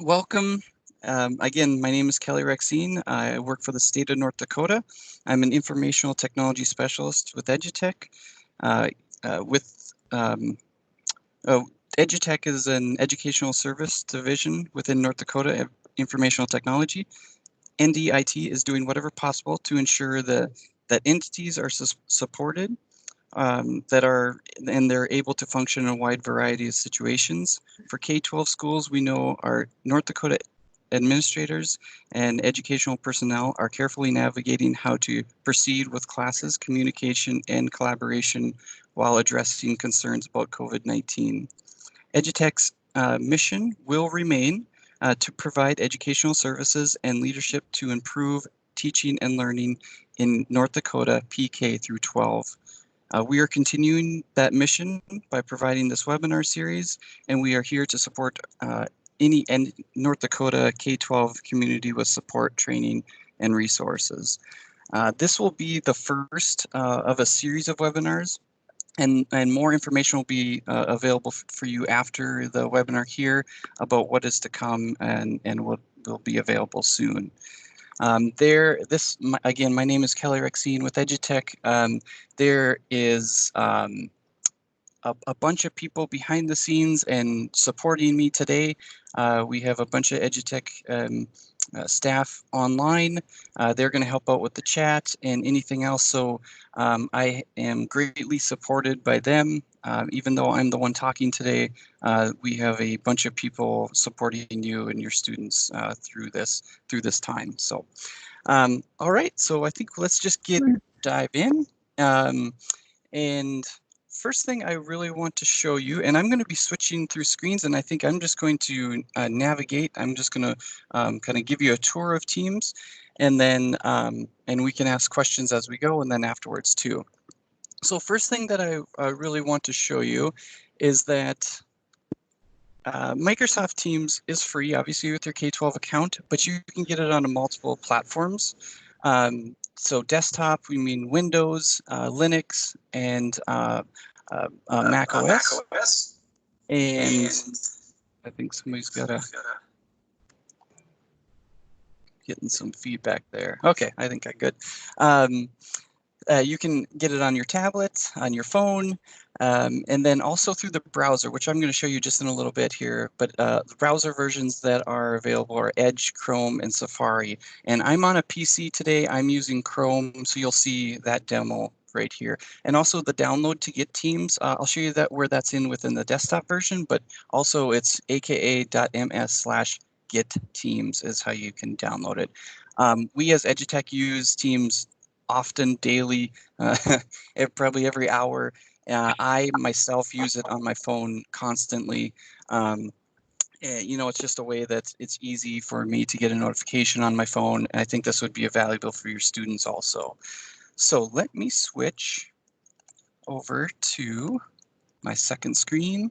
Welcome. Again, my name is Kelly Rexine. I work for the state of North Dakota. I'm an informational technology specialist with Edutech. Uh, with oh, Edutech is an educational service division within North Dakota Informational Technology. NDIT is doing whatever possible to ensure that entities are supported and they're able to function in a wide variety of situations. For K-12 schools, we know our North Dakota administrators and educational personnel are carefully navigating how to proceed with classes, communication, and collaboration while addressing concerns about COVID-19. Edutech's mission will remain to provide educational services and leadership to improve teaching and learning in North Dakota PK through 12. We are continuing that mission by providing this webinar series, and we are here to support any North Dakota K-12 community with support, training, and resources. This will be the first of a series of webinars, and more information will be available for you after the webinar here about what is to come and what will be available soon. Again, my name is Kelly Rexine with Edutech. There is a bunch of people behind the scenes and supporting me today. We have a bunch of Edutech staff online. They're going to help out with the chat and anything else. So I am greatly supported by them. Even though I'm the one talking today, we have a bunch of people supporting you and your students through this time. So, all right. So I think let's just dive in. And first thing I really want to show you, and I'm going to be switching through screens, and I think I'm just going to navigate. I'm just going to kind of give you a tour of Teams, and then and we can ask questions as we go, and then afterwards too. So first thing that I really want to show you is that Microsoft Teams is free, obviously with your K-12 account, but you can get it on multiple platforms. So desktop, we mean Windows, Linux, and Mac OS. And I think somebody's getting some feedback there. Okay, I think I'm good. You can get it on your tablet, on your phone, and then also through the browser, which I'm going to show you just in a little bit here. But the browser versions that are available are Edge, Chrome, and Safari. And I'm on a PC today. I'm using Chrome, so you'll see that demo right here. And also the download to get Teams. I'll show you where that's within the desktop version, but also it's aka.ms/getteams is how you can download it. We as Edutech use Teams often, daily, probably every hour. I myself use it on my phone constantly. It's just a way that it's easy for me to get a notification on my phone. I think this would be valuable for your students also. So let me switch over to my second screen.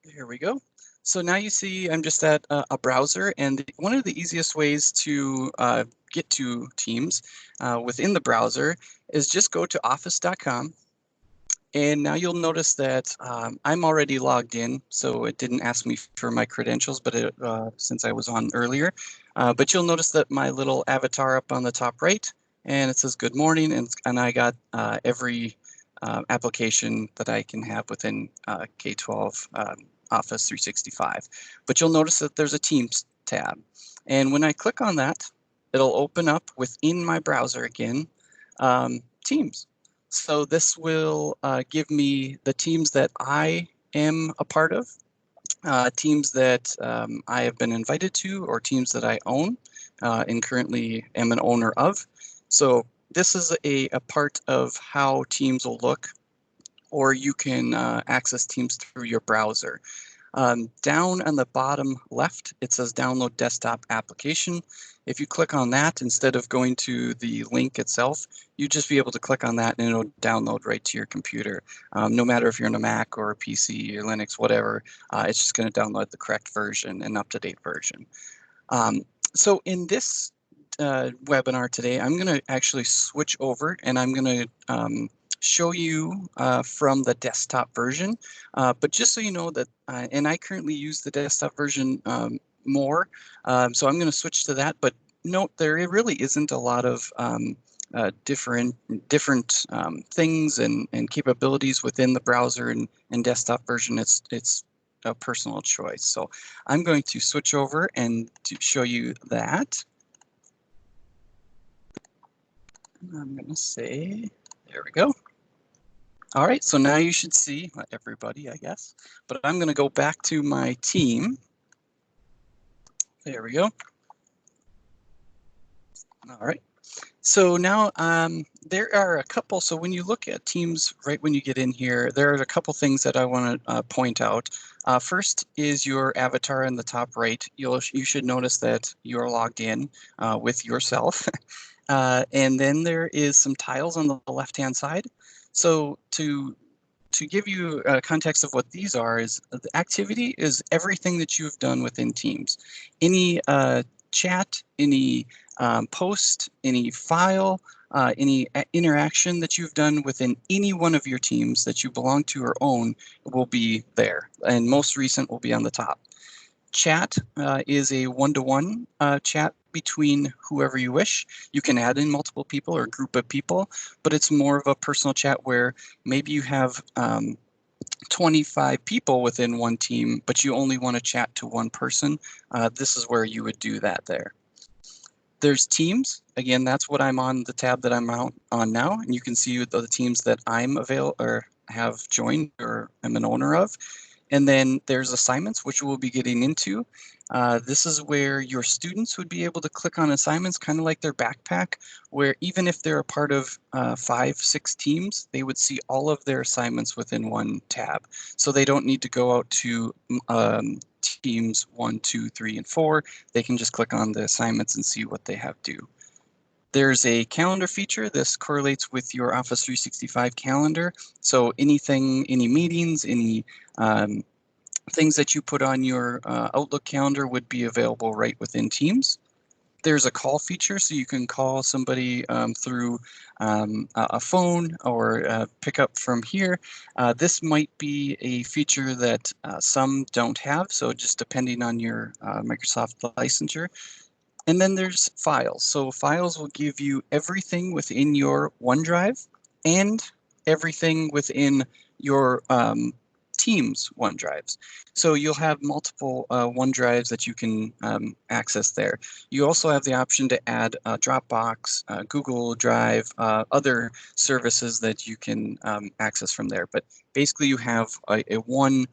Here we go. So now you see I'm just at a browser, and one of the easiest ways to get to Teams within the browser is just go to office.com. And now you'll notice that I'm already logged in, so it didn't ask me for my credentials, but since I was on earlier. But you'll notice that my little avatar up on the top right, and it says good morning, and I got every application that I can have within K-12 Office 365. But you'll notice that there's a Teams tab. And when I click on that, it'll open up within my browser again, Teams. So this will give me the teams that I am a part of, teams that I have been invited to, or teams that I own and currently am an owner of. So this is a part of how Teams will look, or you can access Teams through your browser. Down on the bottom left, it says download desktop application. If you click on that, instead of going to the link itself, you just be able to click on that and it'll download right to your computer. No matter if you're on a Mac or a PC or Linux, whatever, it's just going to download the correct version, an up-to-date version. So in this webinar today, I'm going to actually switch over, and I'm going to show you from the desktop version, but just so you know that, and I currently use the desktop version more, so I'm going to switch to that. But note, there really isn't a lot of different things and capabilities within the browser and desktop version. It's a personal choice. So I'm going to switch over and to show you that. I'm going to say, there we go. All right, so now you should see, not everybody, I guess, but I'm going to go back to my team. There we go. All right. So now there are a couple, so when you look at Teams right when you get in here, there are a couple things that I want to point out. First is your avatar in the top right. You should notice that you're logged in with yourself. And then there is some tiles on the left-hand side. So to give you a context of what these are, is the activity is everything that you've done within Teams. Any chat, any post, any file, any interaction that you've done within any one of your teams that you belong to or own will be there, and most recent will be on the top. Chat is a one-to-one chat between whoever you wish. You can add in multiple people or a group of people, but it's more of a personal chat where maybe you have 25 people within one team, but you only want to chat to one person. This is where you would do that there. There's Teams. Again, that's what I'm on, the tab that I'm on now, and you can see the teams that I'm available or have joined or am an owner of. And then there's assignments, which we'll be getting into. This is where your students would be able to click on assignments, kind of like their backpack, where even if they're a part of 5, 6 teams, they would see all of their assignments within one tab. So they don't need to go out to teams 1, 2, 3, and 4. They can just click on the assignments and see what they have due. There's a calendar feature. This correlates with your Office 365 calendar. So anything, any meetings, any things that you put on your Outlook calendar would be available right within Teams. There's a call feature, so you can call somebody through a phone or pick up from here. This might be a feature that some don't have, so just depending on your Microsoft licensure. And then there's files. So files will give you everything within your OneDrive and everything within your Teams OneDrives. So you'll have multiple OneDrives that you can access there. You also have the option to add Dropbox, Google Drive, other services that you can access from there. But basically you have a one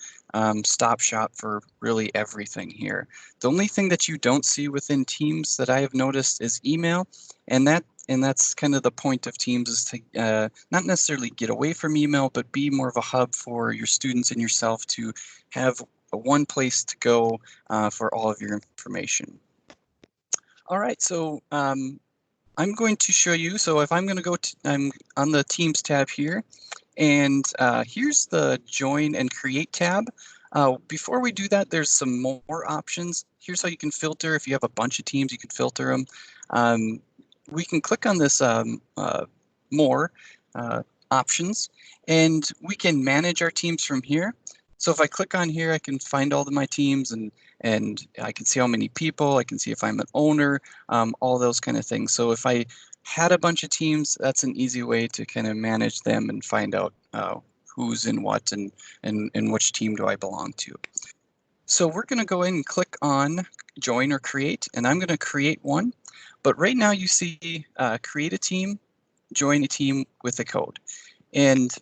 stop shop for really everything here. The only thing that you don't see within Teams that I have noticed is email, and that's kind of the point of Teams, is to not necessarily get away from email, but be more of a hub for your students and yourself to have one place to go for all of your information. All right, so I'm going to show you, so if I'm going to go to, I'm on the Teams tab here, and here's the Join and Create tab. Before we do that, there's some more options. Here's how you can filter. If you have a bunch of teams, you can filter them. We can click on this more options, and we can manage our teams from here. So if I click on here, I can find all of my teams, and I can see how many people, I can see if I'm an owner, all those kind of things. So if I had a bunch of teams, that's an easy way to kind of manage them and find out who's in what and which team do I belong to. So we're going to go in and click on Join or Create, and I'm going to create one. But right now you see create a team, join a team with a code. And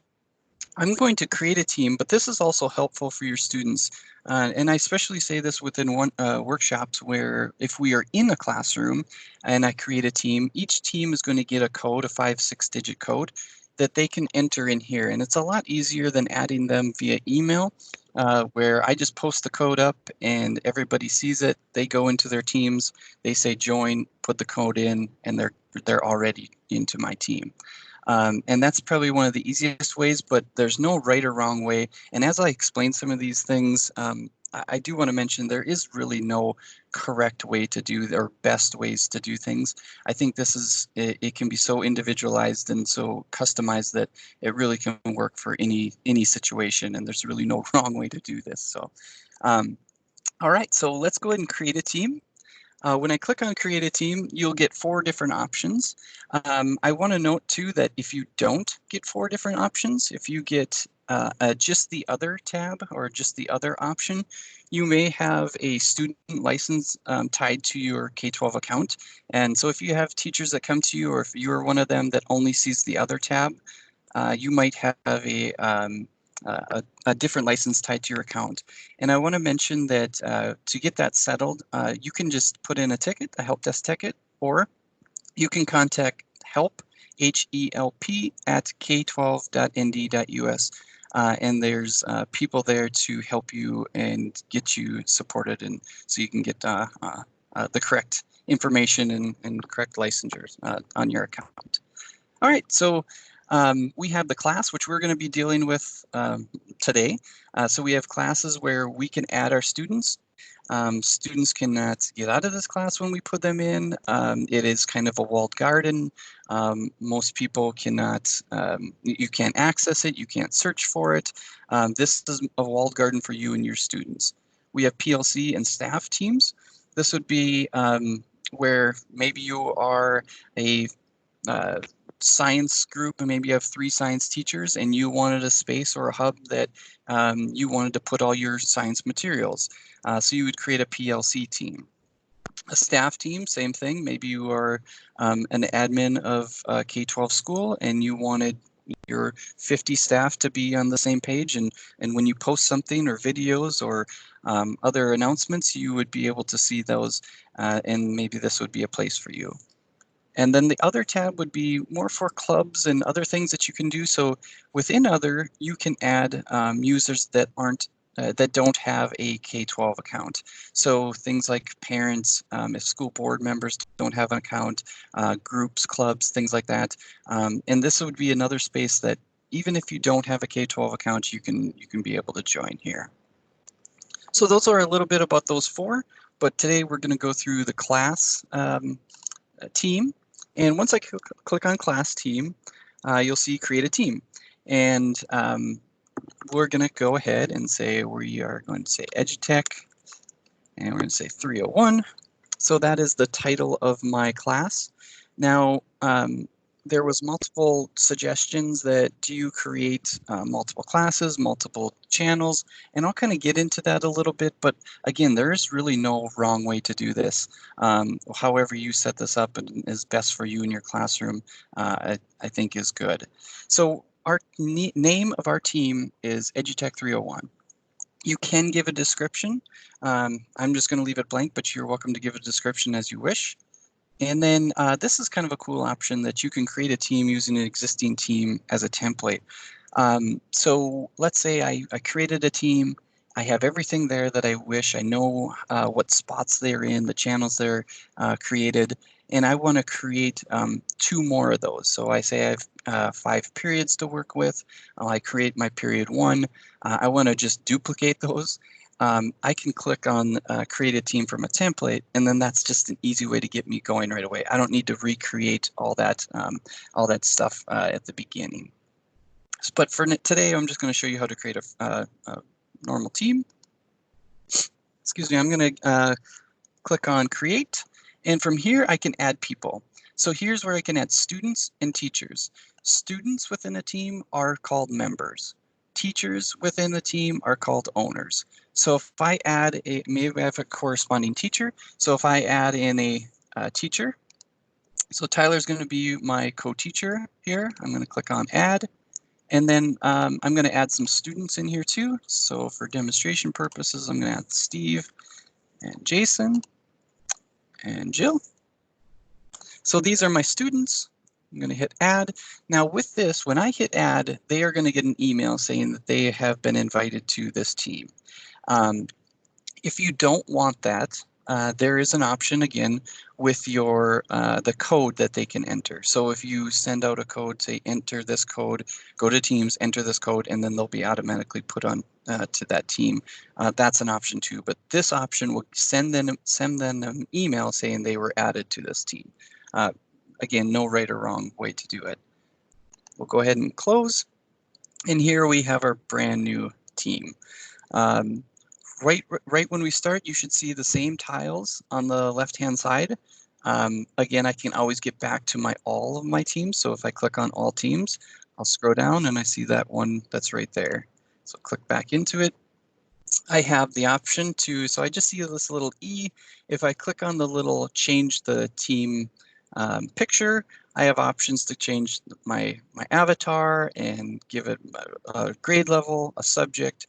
I'm going to create a team, but this is also helpful for your students. And I especially say this within workshops where if we are in a classroom and I create a team, each team is going to get a code, a 5-6 digit code that they can enter in here. And it's a lot easier than adding them via email, where I just post the code up and everybody sees it. They go into their teams, they say join, put the code in, and they're already into my team. And that's probably one of the easiest ways, but there's no right or wrong way. And as I explain some of these things, I do want to mention there is really no correct way to do or best ways to do things. I think this is it can be so individualized and so customized that it really can work for any situation, and there's really no wrong way to do this. So all right, so let's go ahead and create a team. When I click on create a team, you'll get 4 different options. I want to note too that if you don't get 4 different options, if you get just the other tab or just the other option, you may have a student license tied to your K-12 account. And so if you have teachers that come to you, or if you're one of them that only sees the other tab, you might have a different license tied to your account. And I want to mention that to get that settled, you can just put in a ticket, a help desk ticket, or you can contact help, HELP, at k12.nd.us. And there's people there to help you and get you supported, and so you can get the correct information and correct licensures on your account. All right, so we have the class, which we're going to be dealing with today. So we have classes where we can add our students. Students cannot get out of this class when we put them in. It is kind of a walled garden. Most people cannot, you can't access it, you can't search for it. This is a walled garden for you and your students. We have PLC and staff teams. This would be where maybe you are a science group and maybe you have 3 science teachers and you wanted a space or a hub that you wanted to put all your science materials. So you would create a PLC team. A staff team, same thing. Maybe you are an admin of a K-12 school and you wanted your 50 staff to be on the same page, and when you post something or videos or other announcements, you would be able to see those, and maybe this would be a place for you. And then the other tab would be more for clubs and other things that you can do. So within other, you can add users that aren't that don't have a K-12 account. So things like parents, if school board members don't have an account, groups, clubs, things like that. And this would be another space that even if you don't have a K-12 account, you can be able to join here. So those are a little bit about those 4. But today we're going to go through the class team. And once I click on class team, you'll see create a team. And we're going to go ahead and say we are going to say EduTech, and we're going to say 301. So that is the title of my class. Now, there was multiple suggestions that do you create multiple classes, multiple channels, and I'll kind of get into that a little bit, but again, there is really no wrong way to do this. However you set this up and is best for you in your classroom, I think is good. So our name of our team is EduTech 301. You can give a description. I'm just going to leave it blank, but you're welcome to give a description as you wish. And then this is kind of a cool option that you can create a team using an existing team as a template. So let's say I created a team. I have everything there that I wish. I know what spots they're in, the channels they're created, and I want to create 2 more of those. So I say I have 5 periods to work with. I create my period 1. I want to just duplicate those. I can click on create a team from a template, and then that's just an easy way to get me going right away. I don't need to recreate all that stuff at the beginning. But for today, I'm just going to show you how to create a normal team. Excuse me, I'm going to click on create, and from here I can add people. So here's where I can add students and teachers. Students within a team are called members. Teachers within the team are called owners. So if I add maybe I have a corresponding teacher. So if I add in a teacher, so Tyler's going to be my co-teacher here. I'm going to click on add. And then I'm going to add some students in here too. So for demonstration purposes, I'm going to add Steve and Jason and Jill. So these are my students. I'm going to hit add. Now with this, when I hit add, they are going to get an email saying that they have been invited to this team. If you don't want that, there is an option again with your the code that they can enter. So if you send out a code, say enter this code, go to Teams, enter this code, and then they'll be automatically put on to that team. That's an option too. But this option will send them an email saying they were added to this team. Again, no right or wrong way to do it. We'll go ahead and close. And here we have our brand new team. Right when we start, you should see the same tiles on the left-hand side. Again, I can always get back to all of my teams. So if I click on all teams, I'll scroll down and I see that one that's right there. So click back into it. I have the option to, so I just see this little E. If I click on the little change the team picture, I have options to change my avatar and give it a grade level, a subject,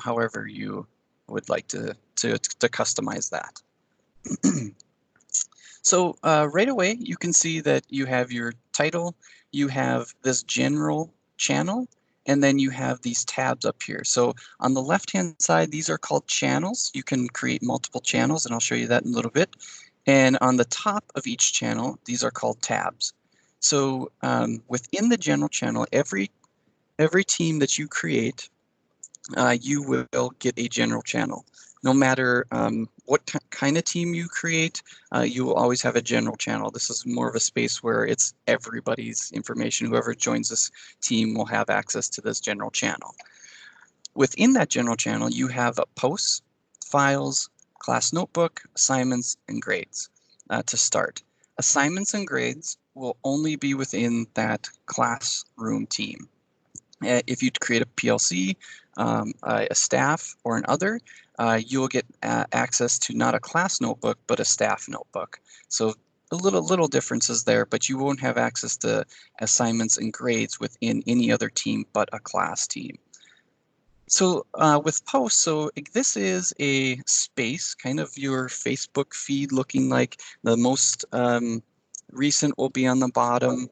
however you would like to customize that. So right away, you can see that you have your title, you have this general channel, and then you have these tabs up here. So on the left-hand side, these are called channels. You can create multiple channels, and I'll show you that in a little bit. And on the top of each channel, these are called tabs. So within the general channel, every team that you create, you will get a general channel. No matter what kind of team you create, you will always have a general channel. This is more of a space where it's everybody's information. Whoever joins this team will have access to this general channel. Within that general channel, you have posts, files, class notebook, assignments, and grades to start. Assignments and grades will only be within that classroom team. If you create a PLC, a staff, or an other, you'll get access to not a class notebook, but a staff notebook. So a little differences there, but you won't have access to assignments and grades within any other team but a class team. So with posts, so this is a space, kind of your Facebook feed looking like. The most recent will be on the bottom.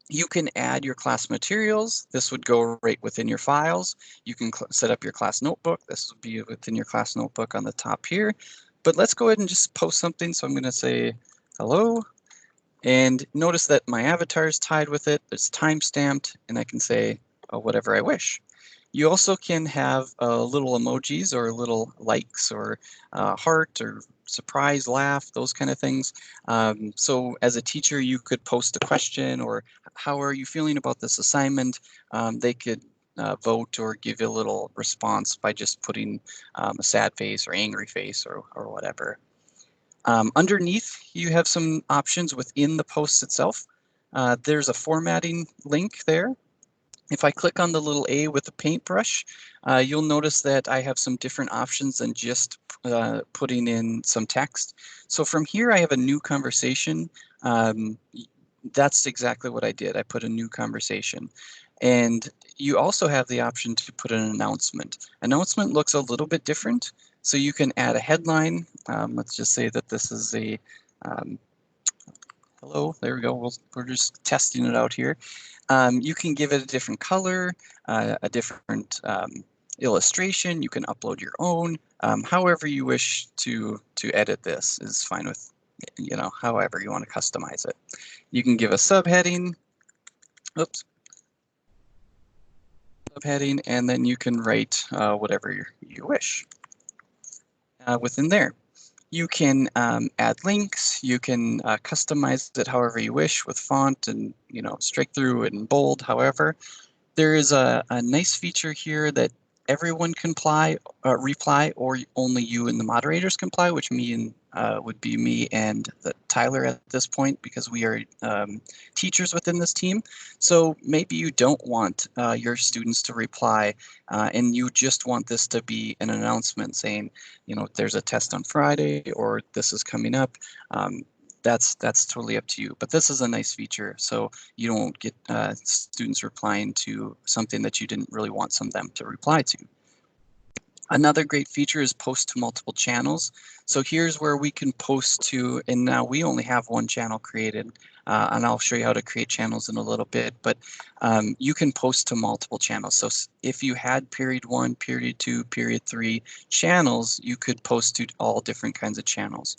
You can add your class materials. This would go right within your files. You can set up your class notebook. This would be within your class notebook on the top here. But let's go ahead and just post something. So I'm going to say hello. And notice that my avatar is tied with it. It's time stamped, and I can say whatever I wish. You also can have little emojis or little likes or heart or surprise, laugh, those kind of things. So as a teacher, you could post a question or how are you feeling about this assignment? They could vote or give you a little response by just putting a sad face or angry face or whatever. Underneath, you have some options within the post itself. There's a formatting link there. If I click on the little A with the paintbrush, you'll notice that I have some different options than just putting in some text. So from here, I have a new conversation. That's exactly what I did. I put a new conversation. And you also have the option to put an announcement. Announcement looks a little bit different. So you can add a headline. Let's just say that this is a hello, there we go. We're just testing it out here. You can give it a different color, a different illustration. You can upload your own. However you wish to edit this is fine with, however you want to customize it. You can give a subheading. Oops. Subheading, and then you can write whatever you wish within there. You can add links, you can customize it however you wish with font and, straight through and bold, however. There is a nice feature here that everyone can reply, or only you and the moderators can reply, which would be me and Tyler at this point, because we are teachers within this team. So maybe you don't want your students to reply, and you just want this to be an announcement saying, there's a test on Friday, or this is coming up. That's totally up to you. But this is a nice feature, so you don't get students replying to something that you didn't really want them to reply to. Another great feature is post to multiple channels. So here's where we can post to, and now we only have one channel created. and I'll show you how to create channels in a little bit, but you can post to multiple channels. So if you had period 1, period 2, period 3 channels, you could post to all different kinds of channels.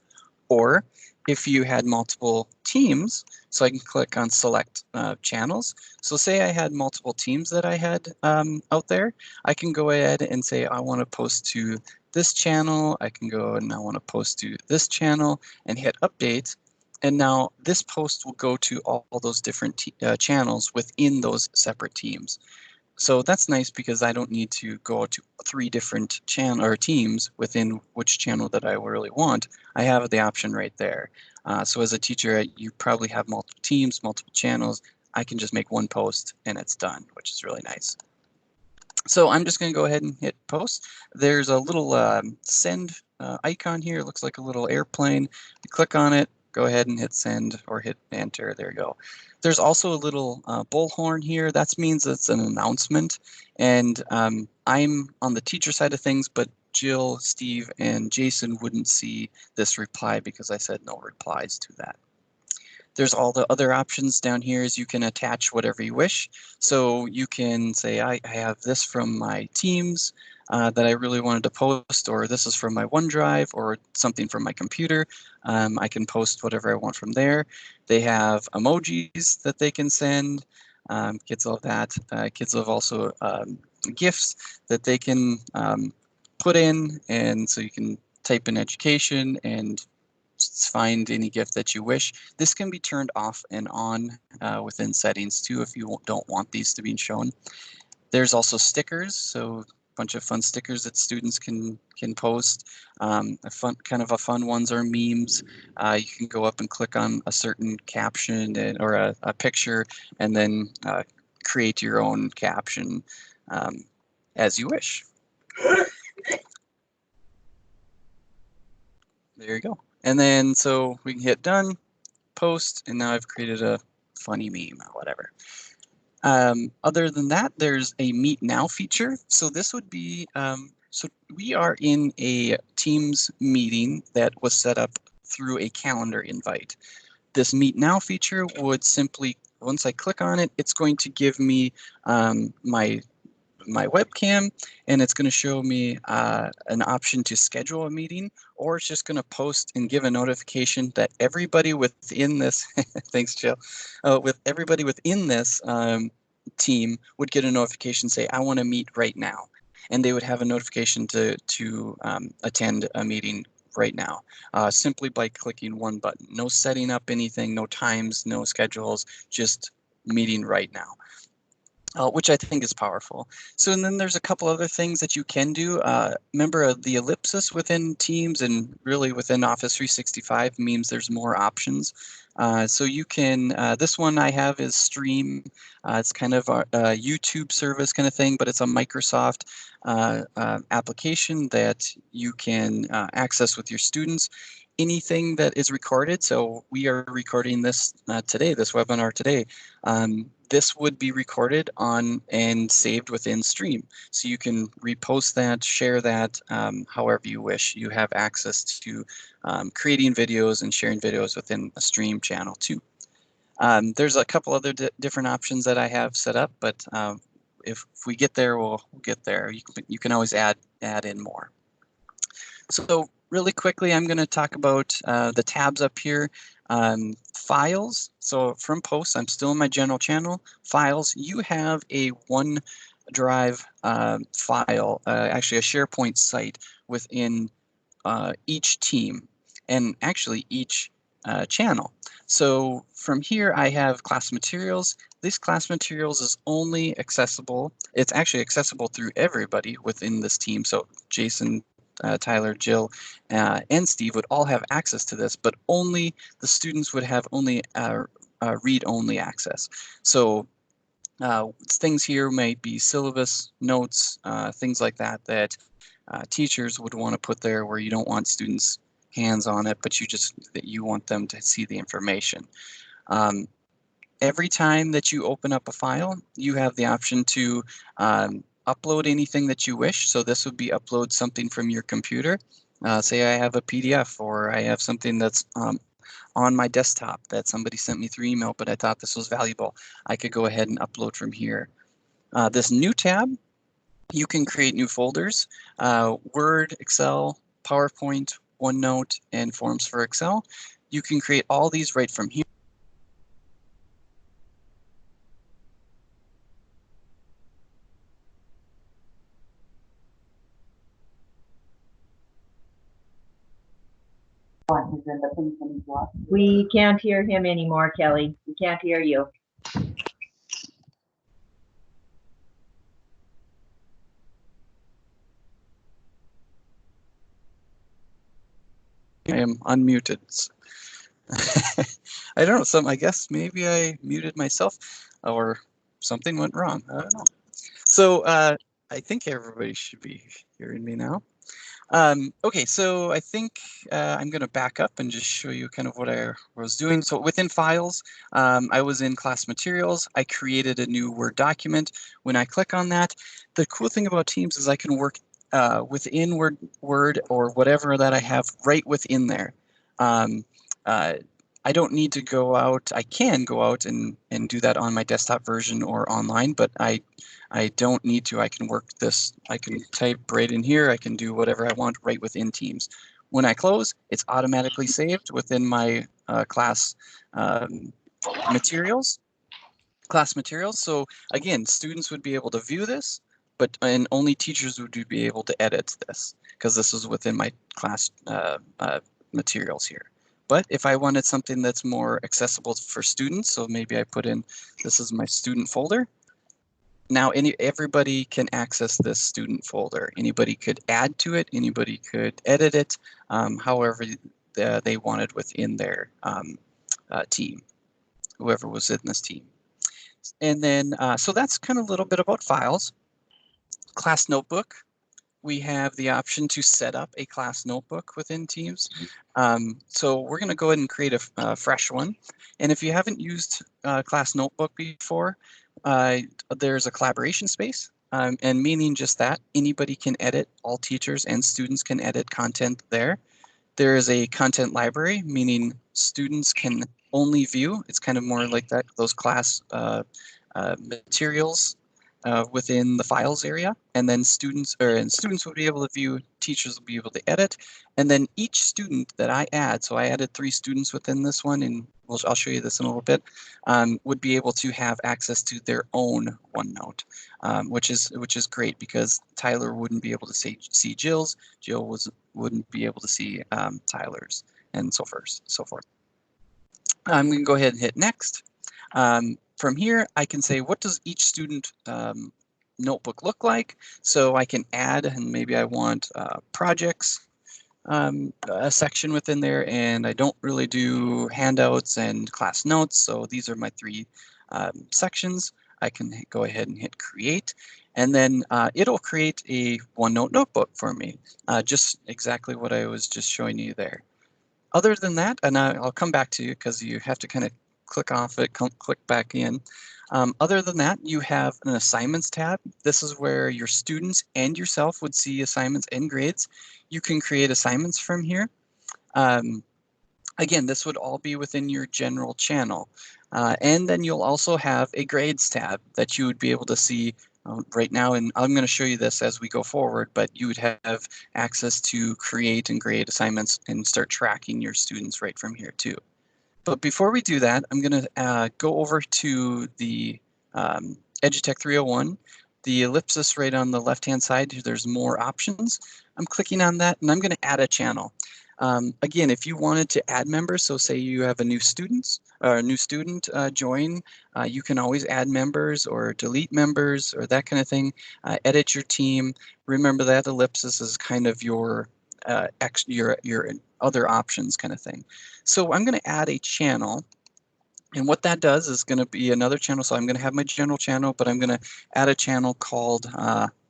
Or if you had multiple teams, so I can click on select channels. So say I had multiple teams that I had out there, I can go ahead and say I want to post to this channel. I can go and I want to post to this channel and hit update. And now this post will go to all those different channels within those separate teams. So that's nice because I don't need to go to 3 different channel or teams within which channel that I really want. I have the option right there. So as a teacher, you probably have multiple teams, multiple channels. I can just make one post and it's done, which is really nice. So I'm just going to go ahead and hit post. There's a little send icon here. It looks like a little airplane. You click on it, go ahead and hit send or hit enter. There you go. There's also a little bullhorn here. That means it's an announcement. And I'm on the teacher side of things, but Jill, Steve, and Jason wouldn't see this reply because I said no replies to that. There's all the other options down here is you can attach whatever you wish. So you can say, I have this from my Teams that I really wanted to post, or this is from my OneDrive, or something from my computer. I can post whatever I want from there. They have emojis that they can send. Kids love that. Kids have also GIFs that they can put in, and so you can type in education and find any GIF that you wish. This can be turned off and on within settings too if you don't want these to be shown. There's also stickers, so a bunch of fun stickers that students can post. Kind of a fun ones are memes. You can go up and click on a certain caption or a picture and then create your own caption as you wish. There you go. And then so we can hit done, post, and now I've created a funny meme or whatever. Other than that, there's a Meet Now feature. So this would be, so we are in a Teams meeting that was set up through a calendar invite. This Meet Now feature would simply, once I click on it, it's going to give me my webcam, and it's going to show me an option to schedule a meeting, or it's just going to post and give a notification that everybody within this, thanks Jill, with everybody within this team would get a notification say, I want to meet right now. And they would have a notification to attend a meeting right now, simply by clicking one button. No setting up anything, no times, no schedules, just meeting right now. Which I think is powerful. So and then there's a couple other things that you can do. Remember the ellipsis within Teams and really within Office 365 means there's more options. So you can, this one I have is Stream. It's kind of a YouTube service kind of thing, but it's a Microsoft application that you can access with your students. Anything that is recorded, so we are recording this today, this webinar today, this would be recorded on and saved within Stream. So you can repost that, share that, however you wish. You have access to creating videos and sharing videos within a Stream channel too. There's a couple other different options that I have set up, but if we get there, we'll get there. You can always add in more. So really quickly, I'm going to talk about the tabs up here. Files. So from posts, I'm still in my general channel. Files, you have a OneDrive file, actually a SharePoint site within each team and actually each channel. So from here, I have class materials. This class materials is only accessible. It's actually accessible through everybody within this team. So Jason, Tyler, Jill, and Steve would all have access to this, but only the students would have only read-only access. So things here might be syllabus, notes, things like that teachers would want to put there where you don't want students' hands on it, but you want them to see the information. Every time that you open up a file, you have the option to upload anything that you wish. So this would be upload something from your computer. Say I have a PDF or I have something that's on my desktop that somebody sent me through email, but I thought this was valuable, I could go ahead and upload from here. This new tab, you can create new folders, Word, Excel, PowerPoint, OneNote, and Forms for Excel. You can create all these right from here. We can't hear him anymore, Kelly. We can't hear you. I am unmuted. I don't know, I guess maybe I muted myself or something went wrong. I don't know. So I think everybody should be hearing me now. Okay, so I think I'm going to back up and just show you kind of what I was doing. So within files, I was in class materials. I created a new Word document. When I click on that, the cool thing about Teams is I can work within Word or whatever that I have right within there. I don't need to go out. I can go out and do that on my desktop version or online, but I don't need to. I can work this. I can type right in here. I can do whatever I want right within Teams. When I close, it's automatically saved within my class materials. So again, students would be able to view this, and only teachers would be able to edit this because this is within my class materials here. But if I wanted something that's more accessible for students, so maybe I put in, this is my student folder. Now everybody can access this student folder. Anybody could add to it, anybody could edit it, however they wanted within their team, whoever was in this team. And then, so that's kind of a little bit about files. Class notebook. We have the option to set up a class notebook within Teams. So we're going to go ahead and create a fresh one. And if you haven't used class notebook before, there's a collaboration space, and meaning just that anybody can edit. All teachers and students can edit content there. There is a content library, meaning students can only view. It's kind of more like that, those class materials within the files area, and then students would be able to view, teachers will be able to edit, and then each student that I add, so I added 3 students within this one, and I'll show you this in a little bit, would be able to have access to their own OneNote, which is great because Tyler wouldn't be able to see Jill's, Jill wouldn't be able to see Tyler's, and so forth. I'm going to go ahead and hit next. From here, I can say, what does each student notebook look like? So I can add, and maybe I want projects, a section within there, and I don't really do handouts and class notes. So these are my 3 sections. I can go ahead and hit create, and then it'll create a OneNote notebook for me, just exactly what I was just showing you there. Other than that, and I'll come back to you because you have to kind of click off it, click back in. Other than that, you have an assignments tab. This is where your students and yourself would see assignments and grades. You can create assignments from here. Again, this would all be within your general channel. And then you'll also have a grades tab that you would be able to see right now, and I'm going to show you this as we go forward, but you would have access to create and grade assignments and start tracking your students right from here too. But before we do that, I'm going to go over to the EduTech 301, the ellipsis right on the left-hand side. There's more options. I'm clicking on that, and I'm going to add a channel. Again, if you wanted to add members, so say you have a new student join, you can always add members or delete members or that kind of thing. Edit your team. Remember that ellipsis is kind of your other options kind of thing. So I'm going to add a channel, and what that does is going to be another channel. So I'm going to have my general channel, but I'm going to add a channel called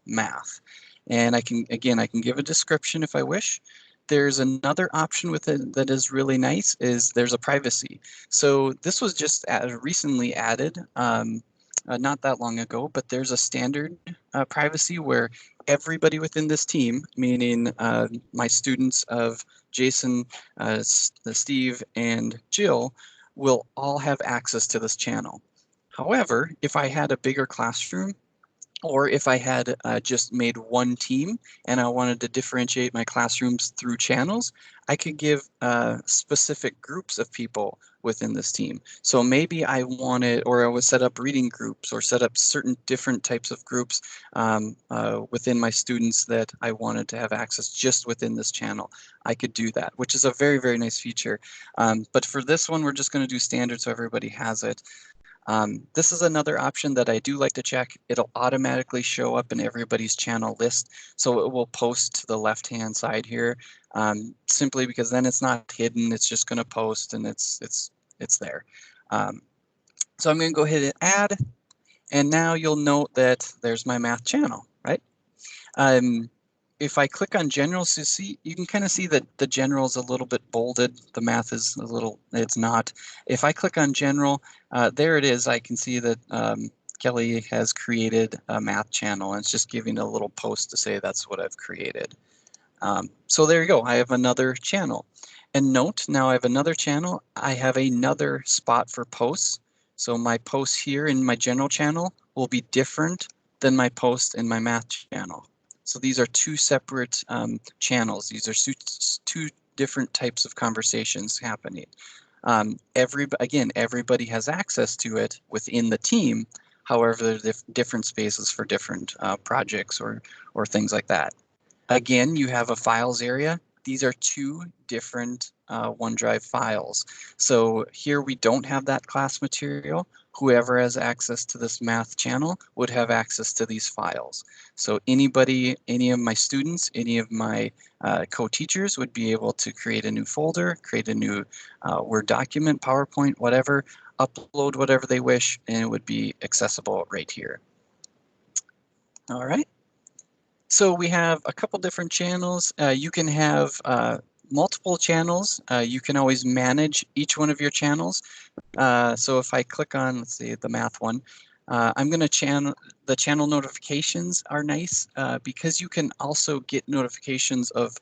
math, and I can give a description if I wish. There's another option with it that is really nice, is there's a privacy. So this was just recently added, not that long ago, but there's a standard privacy where everybody within this team, meaning my students of Jason, Steve, and Jill, will all have access to this channel. However, if I had a bigger classroom, or if I had just made one team and I wanted to differentiate my classrooms through channels, I could give specific groups of people within this team. So maybe I wanted, or I would set up reading groups or set up certain different types of groups within my students that I wanted to have access just within this channel. I could do that, which is a very, very nice feature. But for this one, we're just going to do standard so everybody has it. This is another option that I do like to check. It'll automatically show up in everybody's channel list. So it will post to the left-hand side here, simply because then it's not hidden. It's just going to post and it's there. So I'm going to go ahead and add, and now you'll note that there's my math channel, right? If I click on general, so you can kind of see that the general is a little bit bolded. The math is a little, it's not. If I click on general, there it is. I can see that Kelly has created a math channel, and it's just giving a little post to say that's what I've created. So there you go. I have another channel. And note, now I have another channel. I have another spot for posts. So my posts here in my general channel will be different than my post in my math channel. So these are two separate channels. These are two different types of conversations happening. Again, everybody has access to it within the team. However, there's different spaces for different projects or things like that. Again, you have a files area. These are two different OneDrive files. So here we don't have that class material. Whoever has access to this math channel would have access to these files. So anybody, any of my students, any of my co-teachers would be able to create a new folder, create a new Word document, PowerPoint, whatever, upload whatever they wish, and it would be accessible right here. All right. So we have a couple different channels. You can have multiple channels. You can always manage each one of your channels. So if I click on, let's see, the math one, I'm going to the channel notifications are nice because you can also get notifications of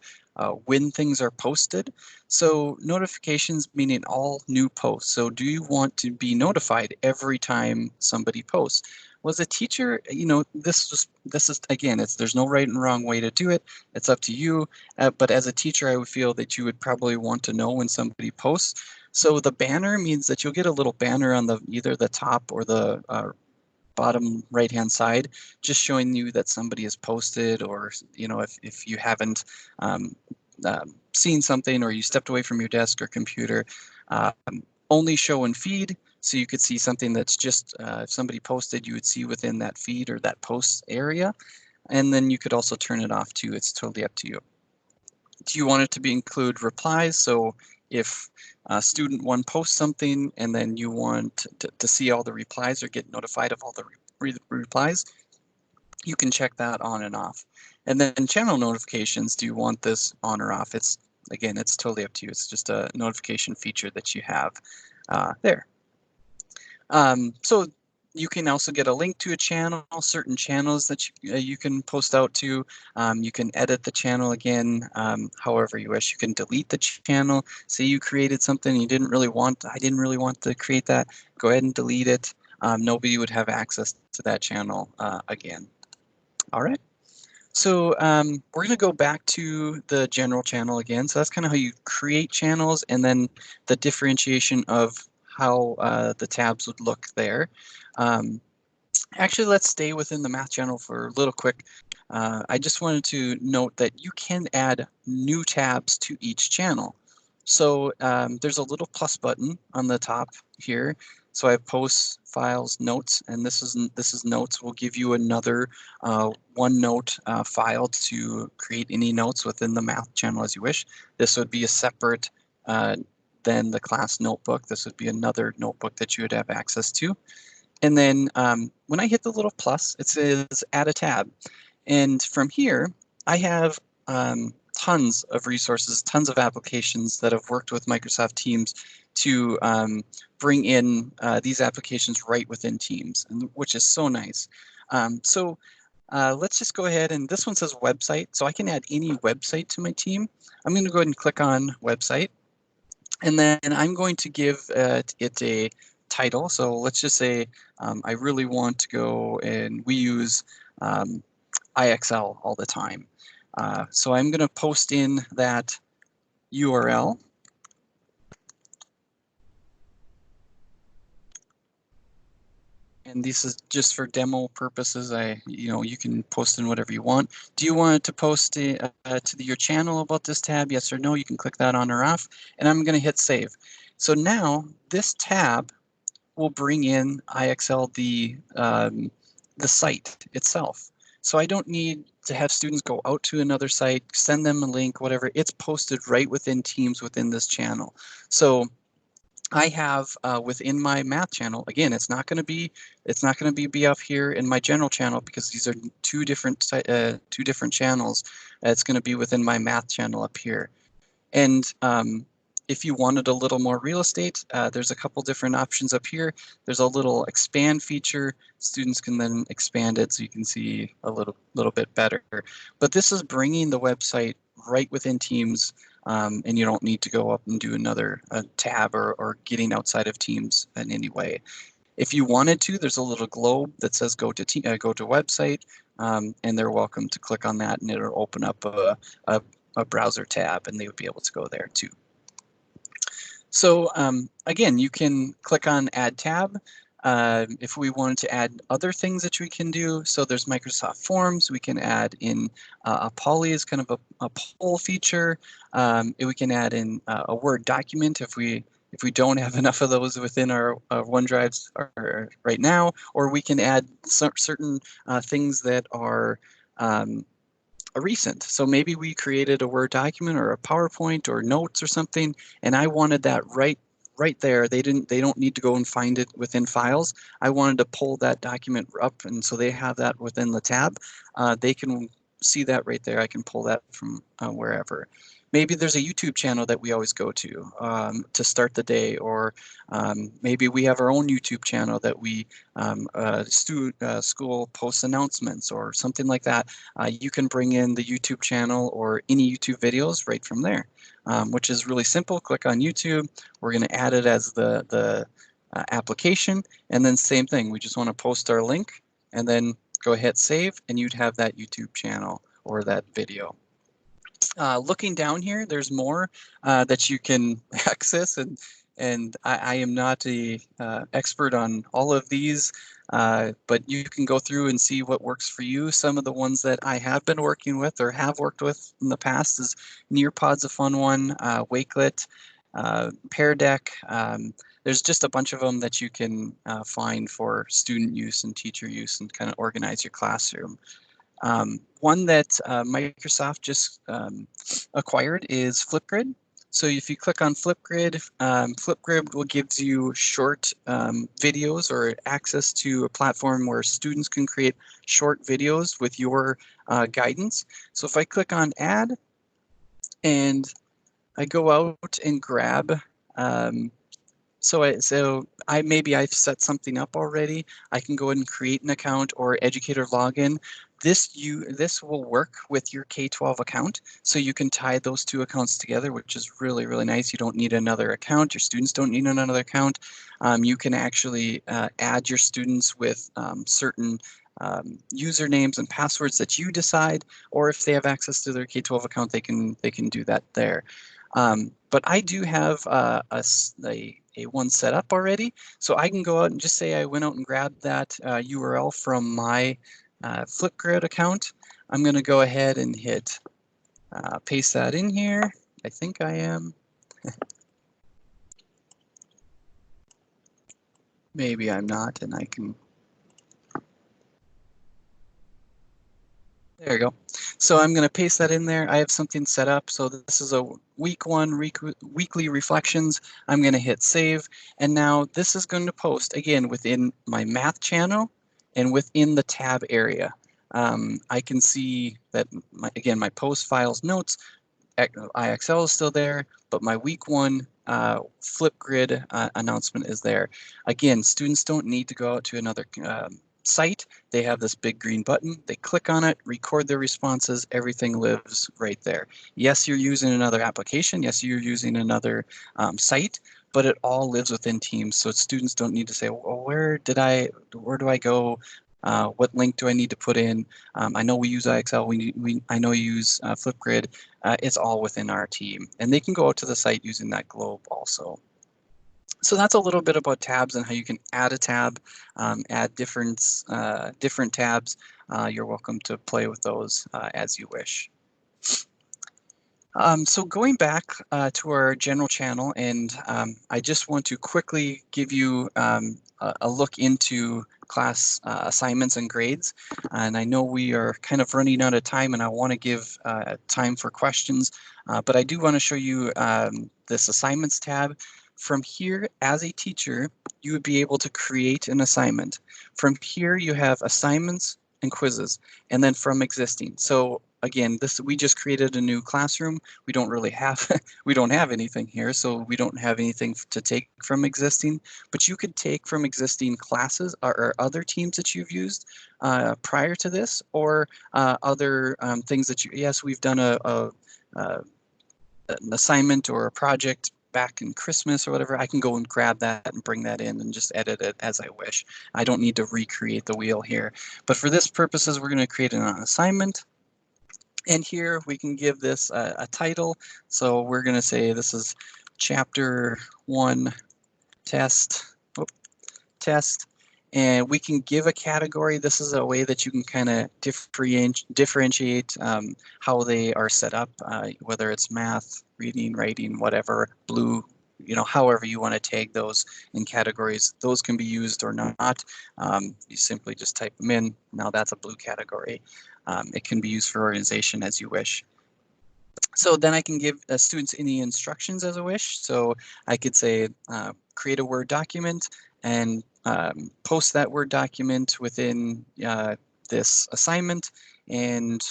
when things are posted. So notifications meaning all new posts. So do you want to be notified every time somebody posts? Well, as a teacher, you know, this is again, there's no right and wrong way to do it. It's up to you. But as a teacher, I would feel that you would probably want to know when somebody posts. So the banner means that you'll get a little banner on either the top or the bottom right-hand side, just showing you that somebody has posted, or you know, if you haven't seen something or you stepped away from your desk or computer, only show in feed. So you could see something that's just, if somebody posted, you would see within that feed or that post area. And then you could also turn it off too. It's totally up to you. Do you want it to include replies? So if student one posts something and then you want to see all the replies or get notified of all the replies, you can check that on and off. And then channel notifications, do you want this on or off? Again, it's totally up to you. It's just a notification feature that you have there. So you can also get a link to a channel, certain channels that you can post out to. You can edit the channel again, however you wish. You can delete the channel. Say you created something you didn't really want. I didn't really want to create that. Go ahead and delete it. Nobody would have access to that channel again. All right. So we're going to go back to the general channel again. So that's kind of how you create channels, and then the differentiation of how the tabs would look there. Actually, let's stay within the math channel for a little quick. I just wanted to note that you can add new tabs to each channel. So there's a little plus button on the top here. So I have posts, files, notes, and this is notes. We'll give you another OneNote file to create any notes within the math channel as you wish. This would be a separate than the class notebook. This would be another notebook that you would have access to. And then when I hit the little plus, it says add a tab. And from here, I have tons of resources, tons of applications that have worked with Microsoft Teams to bring in these applications right within Teams, which is so nice. So let's just go ahead, and this one says website, so I can add any website to my team. I'm going to go ahead and click on website, and then I'm going to give it a title. So let's just say I really want to go, and we use IXL all the time. So I'm going to post in that URL. And this is just for demo purposes. You can post in whatever you want. Do you want it to post to your channel about this tab? Yes or no? You can click that on or off. And I'm going to hit save. So now this tab will bring in IXL the site itself. So I don't need to have students go out to another site, send them a link, whatever. It's posted right within Teams within this channel. So I have within my math channel, again, it's not going to be up here in my general channel because these are two different channels. It's going to be within my math channel up here. And if you wanted a little more real estate, there's a couple different options up here. There's a little expand feature. Students can then expand it so you can see a little bit better. But this is bringing the website right within Teams, and you don't need to go up and do another tab or getting outside of Teams in any way. If you wanted to, there's a little globe that says go to website, and they're welcome to click on that, and it'll open up a browser tab, and they would be able to go there too. So again, you can click on Add Tab. If we wanted to add other things that we can do, so there's Microsoft Forms. We can add in a Poly is kind of a poll feature. We can add in a Word document if we don't have enough of those within our OneDrives right now, or we can add certain things that are recent. So maybe we created a Word document or a PowerPoint or notes or something, and I wanted that right there. They don't need to go and find it within files. I wanted to pull that document up, and so they have that within the tab. They can see that right there. I can pull that from wherever. Maybe there's a YouTube channel that we always go to start the day, or maybe we have our own YouTube channel that we school posts announcements or something like that. You can bring in the YouTube channel or any YouTube videos right from there, which is really simple. Click on YouTube. We're going to add it as the application, and then same thing. We just want to post our link, and then go ahead, save, and you'd have that YouTube channel or that video. Looking down here, there's more that you can access, and I am not a expert on all of these, but you can go through and see what works for you. Some of the ones that I have been working with or have worked with in the past is Nearpod's a fun one, Wakelet, Pear Deck. There's just a bunch of them that you can find for student use and teacher use and kind of organize your classroom. One that Microsoft just acquired is Flipgrid. So if you click on Flipgrid, Flipgrid will give you short videos or access to a platform where students can create short videos with your guidance. So if I click on Add and I go out and grab, maybe I've set something up already. I can go ahead and create an account or educator login. This will work with your K-12 account, so you can tie those two accounts together, which is really, really nice. You don't need another account. Your students don't need another account. You can actually add your students with certain usernames and passwords that you decide, or if they have access to their K-12 account, they can do that there. But I do have a one set up already, so I can go out and just say I went out and grabbed that URL from my Flipgrid account. I'm going to go ahead and hit paste that in here. I think I am. Maybe I'm not, and I can. There you go. So I'm going to paste that in there. I have something set up. So this is a week one weekly reflections. I'm going to hit save. And now this is going to post again within my math channel and within the tab area. I can see that again, my post files notes, IXL is still there, but my week one Flipgrid announcement is there. Again, students don't need to go out to another site, they have this big green button. They click on it, record their responses. Everything lives right there. Yes, you're using another application. Yes, you're using another site, but it all lives within Teams. So students don't need to say, well, where do I go? What link do I need to put in? I know we use IXL. I know you use Flipgrid. It's all within our team, and they can go out to the site using that globe also. So that's a little bit about tabs and how you can add a tab, add different tabs. You're welcome to play with those as you wish. So going back to our general channel, and I just want to quickly give you a look into class assignments and grades. And I know we are kind of running out of time, and I want to give time for questions, but I do want to show you this assignments tab. From here, as a teacher, you would be able to create an assignment. From here, you have assignments and quizzes, and then from existing. So again, we just created a new classroom. We don't really have we don't have anything here, so we don't have anything to take from existing. But you could take from existing classes or other teams that you've used prior to this, or other things that yes, we've done an assignment or a project back in Christmas or whatever. I can go and grab that and bring that in and just edit it as I wish. I don't need to recreate the wheel here. But for this purposes, we're going to create an assignment. And here we can give this a title. So we're going to say this is Chapter 1 Test. And we can give a category. This is a way that you can kind of differentiate how they are set up, whether it's math, reading, writing, whatever, blue, however you want to tag those in categories. Those can be used or not. You simply just type them in. Now that's a blue category. It can be used for organization as you wish. So then I can give students any instructions as I wish. So I could say, create a Word document and post that Word document within this assignment, and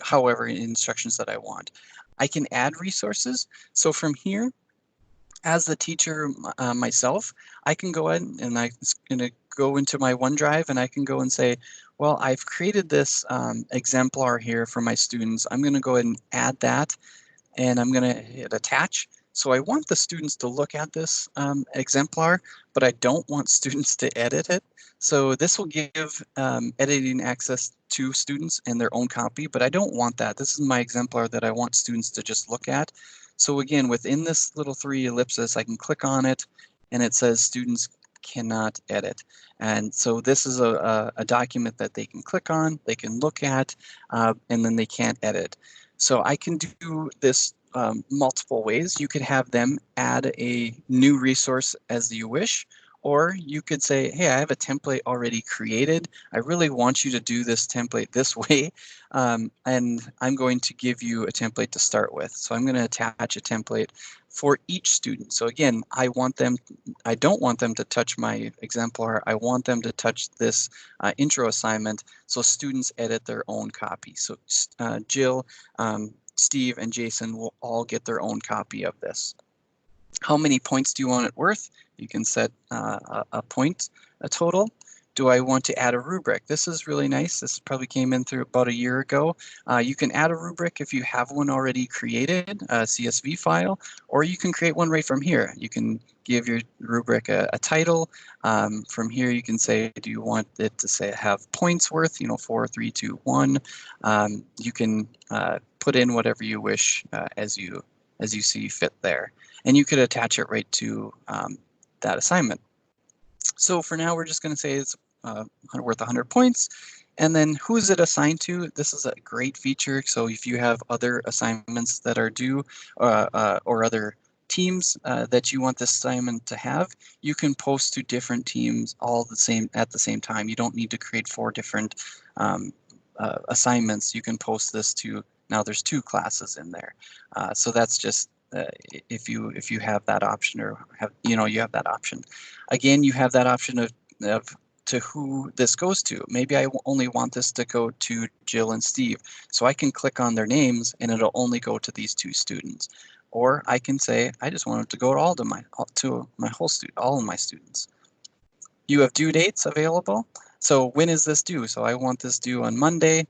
however instructions that I want. I can add resources. So from here, as the teacher myself, I can go ahead and I'm going to go into my OneDrive, and I can go and say, well, I've created this exemplar here for my students. I'm going to go ahead and add that, and I'm going to hit attach. So I want the students to look at this exemplar, but I don't want students to edit it. So this will give editing access to students and their own copy, but I don't want that. This is my exemplar that I want students to just look at. So again, within this little 3 ellipses, I can click on it, and it says students cannot edit. And so this is a document that they can click on, they can look at, and then they can't edit. So I can do this multiple ways. You could have them add a new resource as you wish, or you could say, hey, I have a template already created. I really want you to do this template this way, and I'm going to give you a template to start with. So I'm going to attach a template for each student. So again, I don't want them to touch my exemplar. I want them to touch this intro assignment, so students edit their own copy. So Jill, Steve, and Jason will all get their own copy of this. How many points do you want it worth? You can set a total. Do I want to add a rubric? This is really nice. This probably came in through about a year ago. You can add a rubric if you have one already created, a CSV file, or you can create one right from here. You can give your rubric a title. From here, you can say, do you want it to say have points worth, 4, 3, 2, 1. You can put in whatever you wish as you see fit there. And you could attach it right to that assignment. So for now, we're just going to say it's worth 100 points. And then who is it assigned to? This is a great feature. So if you have other assignments that are due or other teams that you want this assignment to have, you can post to different teams at the same time. You don't need to create 4 different assignments. You can post this to, now there's 2 classes in there. So that's just if you have that option, or you have that option. Again, you have that option of to who this goes to. Maybe I only want this to go to Jill and Steve, so I can click on their names and it'll only go to these 2 students. Or I can say I just want it to go to all of my students. You have due dates available. So when is this due? So I want this due on Monday.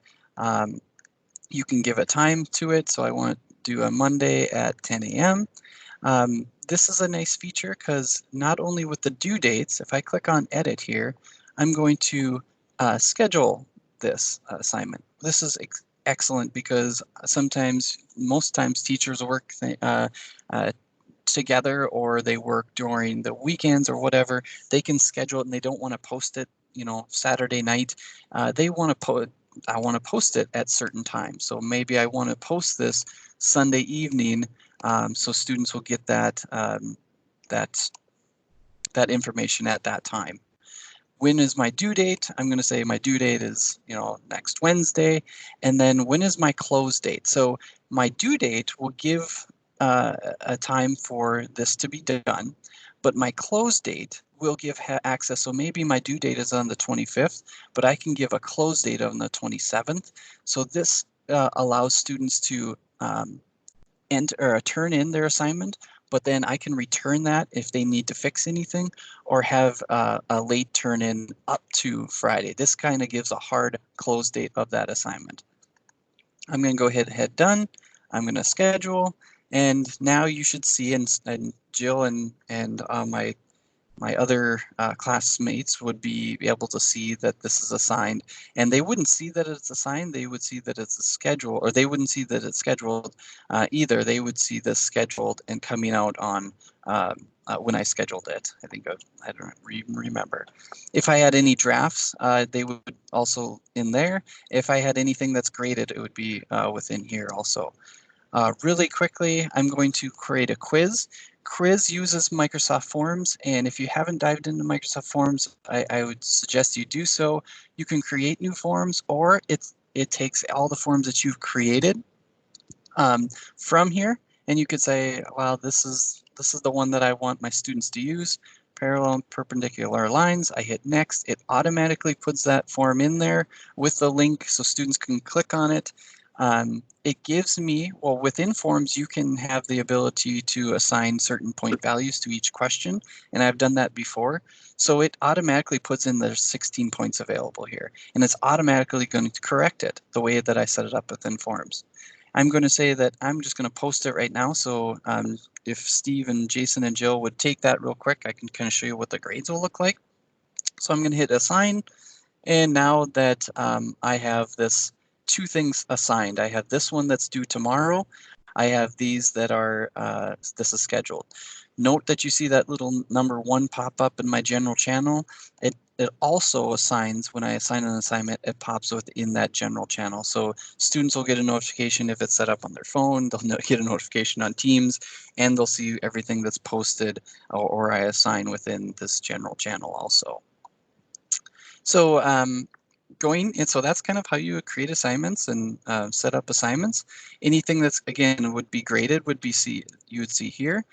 You can give a time to it. So I want it due on Monday at 10 a.m. This is a nice feature because not only with the due dates, if I click on edit here, I'm going to schedule this assignment. This is excellent because sometimes, most times, teachers work together, or they work during the weekends or whatever. They can schedule it and they don't want to post it, Saturday night. They want to I want to post it at certain times. So maybe I want to post this Sunday evening, so students will get that that information at that time. When is my due date? I'm going to say my due date is, next Wednesday. And then when is my close date? So my due date will give a time for this to be done, but my close date will give access. So maybe my due date is on the 25th, but I can give a close date on the 27th. So this allows students to enter or turn in their assignment, but then I can return that if they need to fix anything, or have a late turn in up to Friday. This kind of gives a hard close date of that assignment. I'm going to go ahead and hit done. I'm going to schedule, and now you should see, and Jill and my other classmates would be able to see that this is assigned, and they wouldn't see that it's assigned. They would see that it's a schedule, or they wouldn't see that it's scheduled either. They would see this scheduled and coming out on when I scheduled it. I think I don't even remember. If I had any drafts, they would also in there. If I had anything that's graded, it would be within here also. Really quickly, I'm going to create a quiz. Quiz uses Microsoft Forms, and if you haven't dived into Microsoft Forms, I would suggest you do so. You can create new forms, or it takes all the forms that you've created from here, and you could say, well, this is the one that I want my students to use. Parallel and perpendicular lines. I hit next. It automatically puts that form in there with the link so students can click on it. It gives me, well, within forms, you can have the ability to assign certain point values to each question, and I've done that before. So it automatically puts in there's 16 points available here, and it's automatically going to correct it the way that I set it up within forms. I'm going to say that I'm just going to post it right now. So if Steve and Jason and Jill would take that real quick, I can kind of show you what the grades will look like. So I'm going to hit assign. And now that I have this two things assigned, I have this one that's due tomorrow. I have these that are, this is scheduled. Note that you see that little number 1 pop up in my general channel. It also assigns, when I assign an assignment, it pops within that general channel. So students will get a notification if it's set up on their phone, they'll get a notification on Teams, and they'll see everything that's posted or I assign within this general channel also. So so that's kind of how you create assignments and set up assignments. Anything that's, again, would be graded would be you would see here.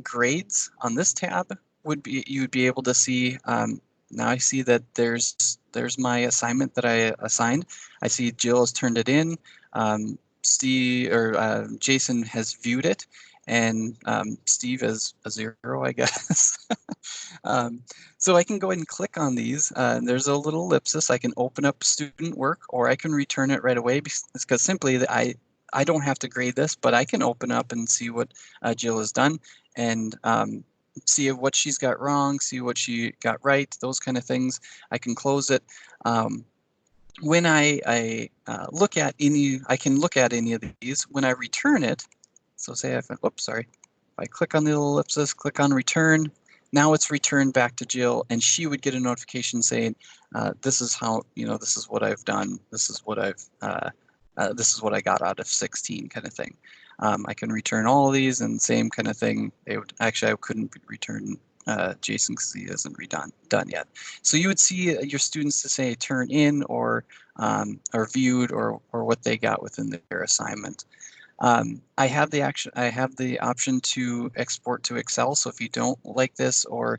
Grades on this tab would be, you would be able to see. Now I see that there's my assignment that I assigned. I see Jill has turned it in. Steve or Jason has viewed it, and Steve is a 0, I guess. So I can go ahead and click on these. There's a little ellipsis. I can open up student work, or I can return it right away, because simply I don't have to grade this, but I can open up and see what Jill has done, and see what she's got wrong, see what she got right, those kind of things. I can close it. When I look at any, I can look at any of these. When I return it, so say if I click on the little ellipsis, click on return, now it's returned back to Jill, and she would get a notification saying, this is how, this is what I've done, this is what I got out of 16, kind of thing. I can return all of these, and same kind of thing. I couldn't return Jason because he hasn't done yet. So you would see your students to say turn in or viewed or what they got within their assignment. I have the option to export to Excel. So if you don't like this, or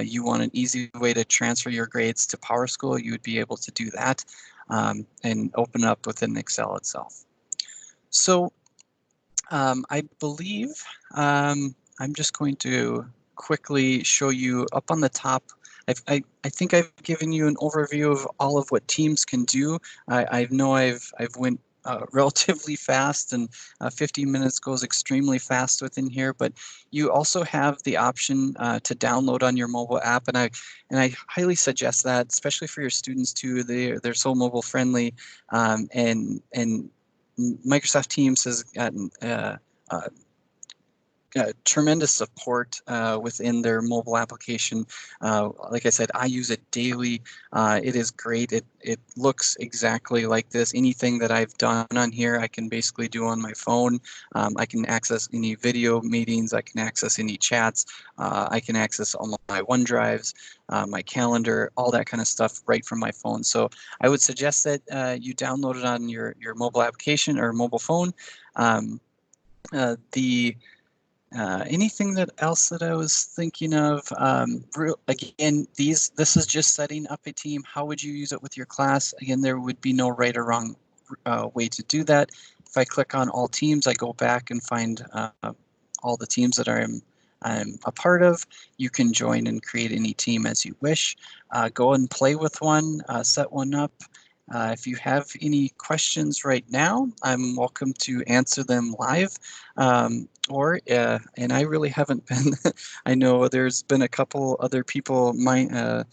you want an easy way to transfer your grades to PowerSchool, you would be able to do that and open up within Excel itself. So I believe I'm just going to quickly show you up on the top. I think I've given you an overview of all of what Teams can do. I know I've went relatively fast, and 15 minutes goes extremely fast within here, but you also have the option to download on your mobile app, and I highly suggest that, especially for your students too. They're so mobile friendly, and Microsoft Teams has gotten tremendous support within their mobile application. Like I said, I use it daily. It is great. It looks exactly like this. Anything that I've done on here, I can basically do on my phone. I can access any video meetings. I can access any chats. I can access all my OneDrives, my calendar, all that kind of stuff right from my phone. So I would suggest that you download it on your mobile application or mobile phone. Anything else that I was thinking of? Again, this is just setting up a team. How would you use it with your class? Again, there would be no right or wrong way to do that. If I click on all teams, I go back and find all the teams that I'm a part of. You can join and create any team as you wish. Go and play with one, set one up. If you have any questions right now, I'm welcome to answer them live. And I really haven't been, I know there's been a couple other people mending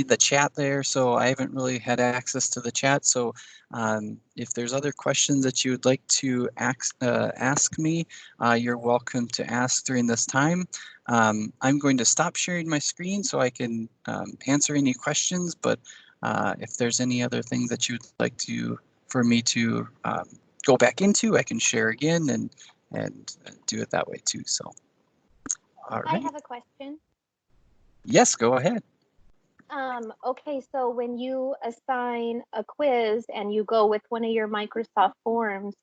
the chat there, so I haven't really had access to the chat. So if there's other questions that you would like to ask me, you're welcome to ask during this time. I'm going to stop sharing my screen so I can answer any questions, but if there's any other things that you'd like for me to go back into, I can share again and do it that way too. So, all right. I have a question. Yes, go ahead. Okay, so when you assign a quiz and you go with one of your Microsoft Forms,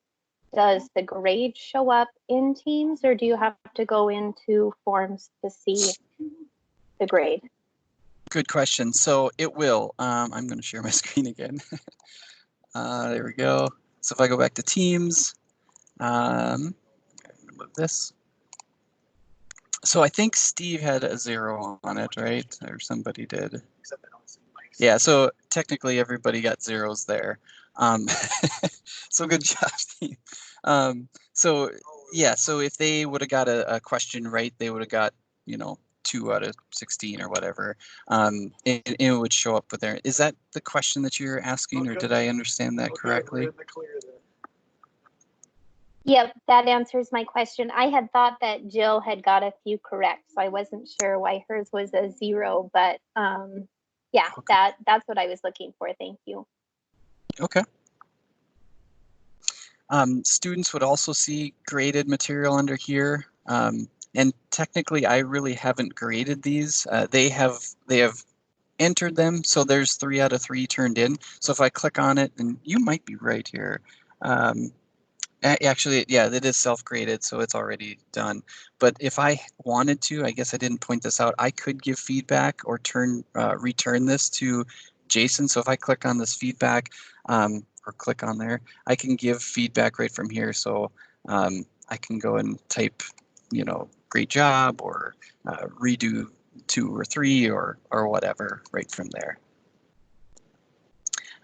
does the grade show up in Teams, or do you have to go into Forms to see the grade? Good question. So it will. I'm going to share my screen again. There we go. So if I go back to Teams, move this. So I think Steve had a 0 on it, right? Or somebody did. Yeah, so technically everybody got 0s there. So good job, Steve. So yeah, so if they would have got a question right, they would have got, 2 out of 16 or whatever. And it would show up with there. Is that the question that you're asking, or did I understand that correctly? Yep, that answers my question. I had thought that Jill had got a few correct, so I wasn't sure why hers was a 0, but yeah, okay. That's what I was looking for. Thank you. Okay. Students would also see graded material under here. And technically, I really haven't graded these. They have entered them, so there's 3 out of 3 turned in. So if I click on it, and you might be right here. Actually, yeah, it is self-graded, so it's already done. But if I wanted to, I guess I didn't point this out, I could give feedback or return this to Jason. So if I click on this feedback or click on there, I can give feedback right from here. So I can go and type, great job, or redo 2 or 3 or whatever right from there.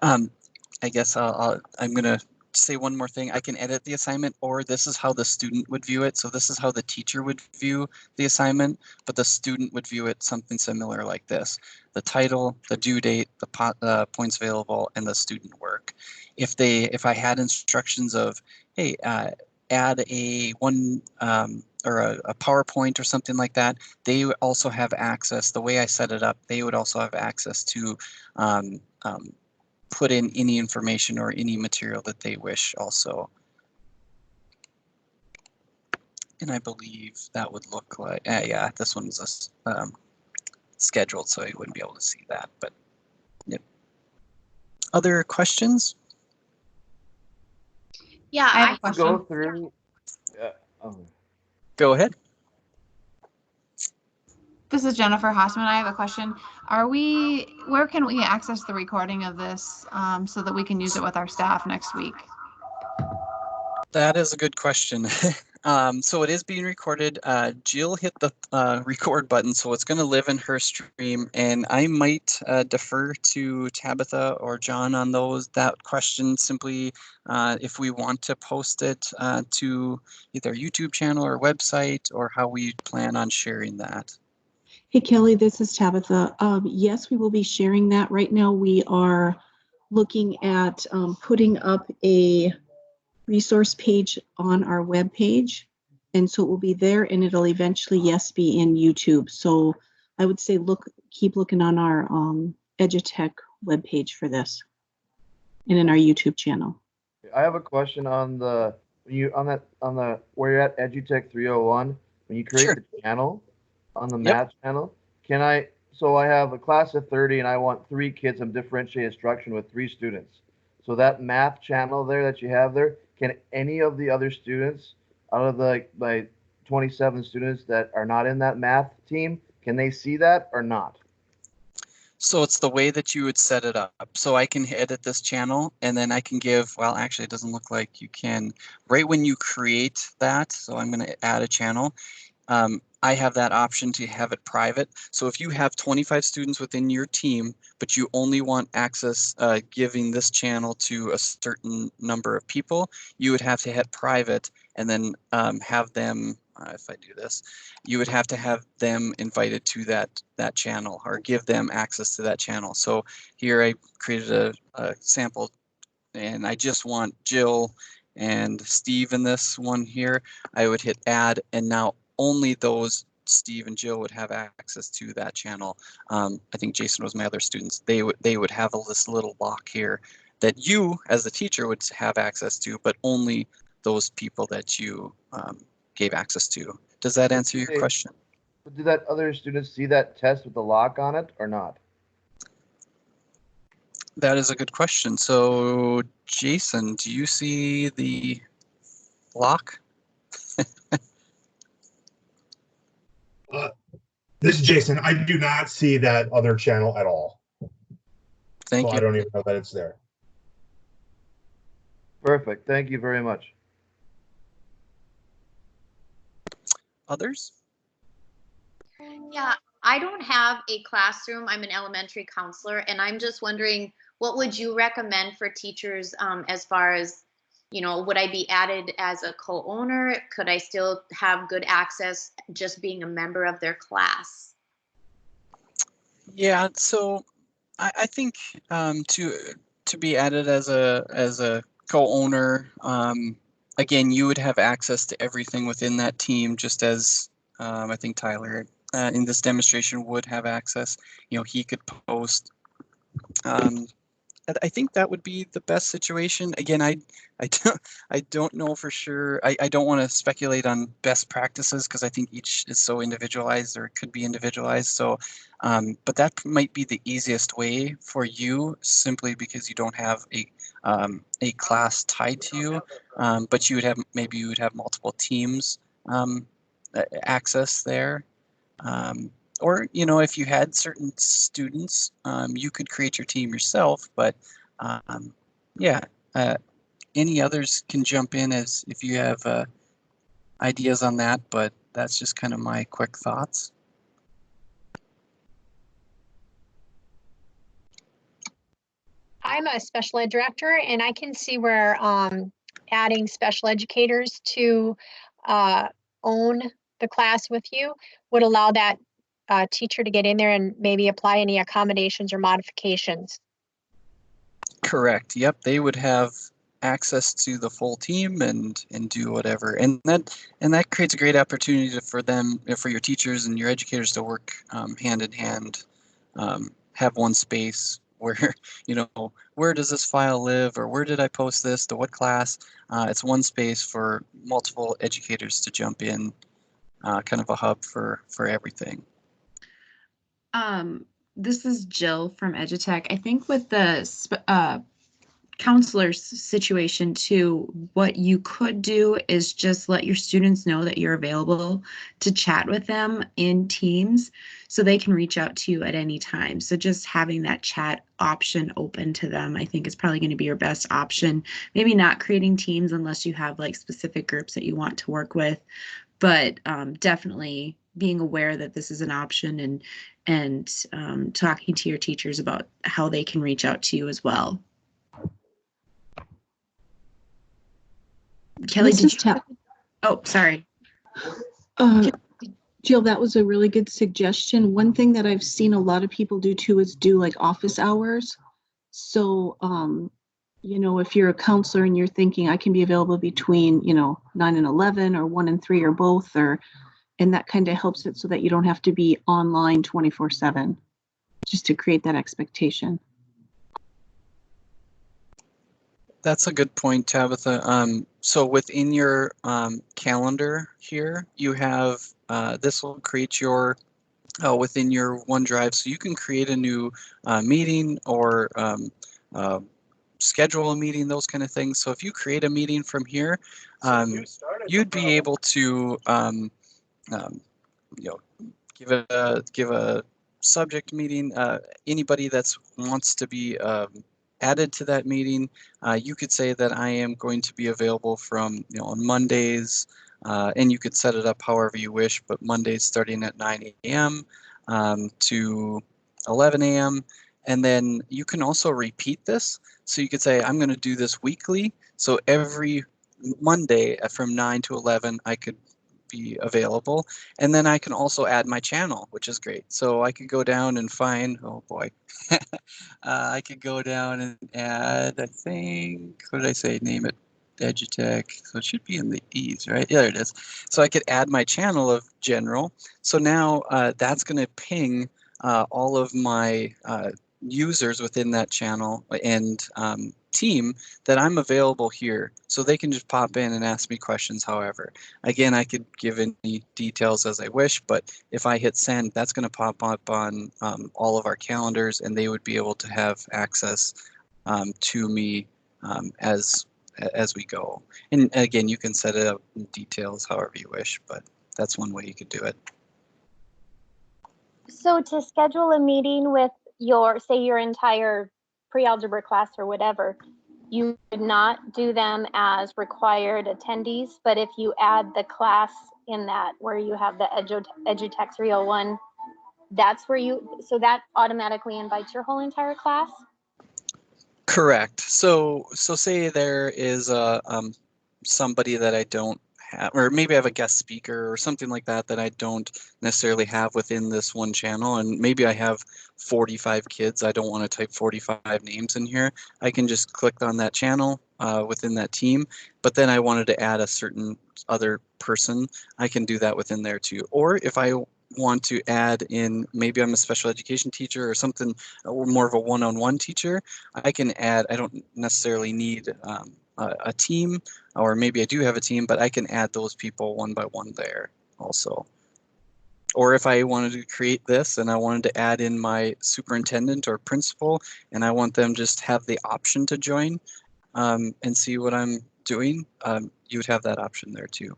I guess I'm going to say one more thing. I can edit the assignment, or this is how the student would view it. So this is how the teacher would view the assignment, but the student would view it something similar like this: the title, the due date, the points available, and the student work. If I had instructions of, hey, add a PowerPoint or something like that, they would also have access. The way I set it up, they would also have access to put in any information or any material that they wish also. And I believe that would look like, yeah, this one's scheduled, so you wouldn't be able to see that, but yep. Other questions? Yeah, I have a question. Go through. Go ahead. This is Jennifer Hossman. I have a question. Where can we access the recording of this so that we can use it with our staff next week? That is a good question. So it is being recorded. Jill hit the record button, so it's going to live in her stream, and I might defer to Tabitha or John on that question. Simply, if we want to post it to either YouTube channel or website, or how we plan on sharing that. Hey, Kelly, this is Tabitha. Yes, we will be sharing that. Right now, we are looking at putting up a resource page on our web page. And so it will be there, and it'll eventually, yes, be in YouTube. So I would say keep looking on our Edutech webpage for this and in our YouTube channel. I have a question on where you're at Edutech 301, when you create Sure. the channel on the Yep. math channel, so I have a class of 30 and I want 3 kids, I'm differentiating instruction with 3 students. So that math channel there that you have there, can any of the other students out of my 27 students that are not in that math team, can they see that or not? So it's the way that you would set it up. So I can edit this channel, and then I can give, well, actually it doesn't look like you can, right when you create that. So I'm going to add a channel. I have that option to have it private. So if you have 25 students within your team, but you only want access giving this channel to a certain number of people, you would have to hit private and then have them, if I do this, you would have to have them invited to that channel or give them access to that channel. So here I created a sample, and I just want Jill and Steve in this one here. I would hit add, and now only those Steve and Jill would have access to that channel. I think Jason was my other students. They would have this little block here that you as the teacher would have access to, but only those people that you gave access to. Does that answer your question? Do that other students see that test with the lock on it or not? That is a good question. So Jason, do you see the lock? This is Jason. I do not see that other channel at all. Thank So you. I don't even know that it's there. Perfect. Thank you very much. Others? Yeah, I don't have a classroom. I'm an elementary counselor, and I'm just wondering, what would you recommend for teachers as far as, would I be added as a co-owner? Could I still have good access just being a member of their class? Yeah, so I think to be added as a co-owner, again, you would have access to everything within that team, just as I think Tyler in this demonstration would have access. He could post. I think that would be the best situation. Again, I don't know for sure. I don't want to speculate on best practices because I think each is so individualized, or it could be individualized. So, but that might be the easiest way for you, simply because you don't have a class tied to you, but you would have, maybe you would have multiple teams access there. Or, if you had certain students, you could create your team yourself, but yeah, any others can jump in as if you have ideas on that, but that's just kind of my quick thoughts. I'm a special ed director, and I can see where adding special educators to own the class with you would allow that teacher to get in there and maybe apply any accommodations or modifications. Correct. Yep, they would have access to the full team and do whatever, and that creates a great opportunity for them, for your teachers and your educators to work hand in hand. Have one space where, where does this file live, or where did I post this to what class? It's one space for multiple educators to jump in, kind of a hub for everything. This is Jill from Edutech. I think with the counselor's situation too, what you could do is just let your students know that you're available to chat with them in Teams so they can reach out to you at any time. So just having that chat option open to them, I think is probably going to be your best option. Maybe not creating teams unless you have like specific groups that you want to work with, but definitely being aware that this is an option and talking to your teachers about how they can reach out to you as well. Kelly, did you have... Oh, sorry. Jill, that was a really good suggestion. One thing that I've seen a lot of people do too is do like office hours. So, you know, if you're a counselor and you're thinking I can be available between, you know, 9 and 11 or 1 and 3 or both, and that kind of helps it so that you don't have to be online 24/7, just to create that expectation. That's a good point, Tabitha. So within your calendar here, you have, this will create your, within your OneDrive, so you can create a new meeting or schedule a meeting, those kind of things. So if you create a meeting from here, you'd be able to, you know, give a subject meeting. Anybody that wants to be added to that meeting, you could say that I am going to be available from, you know, on Mondays, and you could set it up however you wish, but Mondays starting at 9 a.m. To 11 a.m. And then you can also repeat this. So you could say, I'm going to do this weekly. So every Monday from 9 to 11, I could be available. And then I can also add my channel, which is great. So I could go down and find, oh boy, I could go down and add, I think, what did I say, name it Edutech. So it should be in the E's, right? Yeah, there it is. So I could add my channel of general. So now that's going to ping all of my users within that channel and team that I'm available here, so they can just pop in and ask me questions however. Again, I could give any details as I wish, but if I hit send, that's going to pop up on all of our calendars, and they would be able to have access to me as we go. And again, you can set it up in details however you wish, but that's one way you could do it. So to schedule a meeting with your, say, your entire pre-algebra class or whatever, you would not do them as required attendees, but if you add the class in that where you have the Edutech 301, that's where you, so that automatically invites your whole entire class? Correct. So say there is somebody that I don't have, or maybe I have a guest speaker or something like that that I don't necessarily have within this one channel, and maybe I have 45 kids. I don't want to type 45 names in here. I can just click on that channel within that team, but then I wanted to add a certain other person, I can do that within there too. Or if I want to add in, maybe I'm a special education teacher or something, or more of a one-on-one teacher, I can add, I don't necessarily need a team, or maybe I do have a team, but I can add those people one by one there also. Or if I wanted to create this and I wanted to add in my superintendent or principal, and I want them just have the option to join and see what I'm doing, you would have that option there too.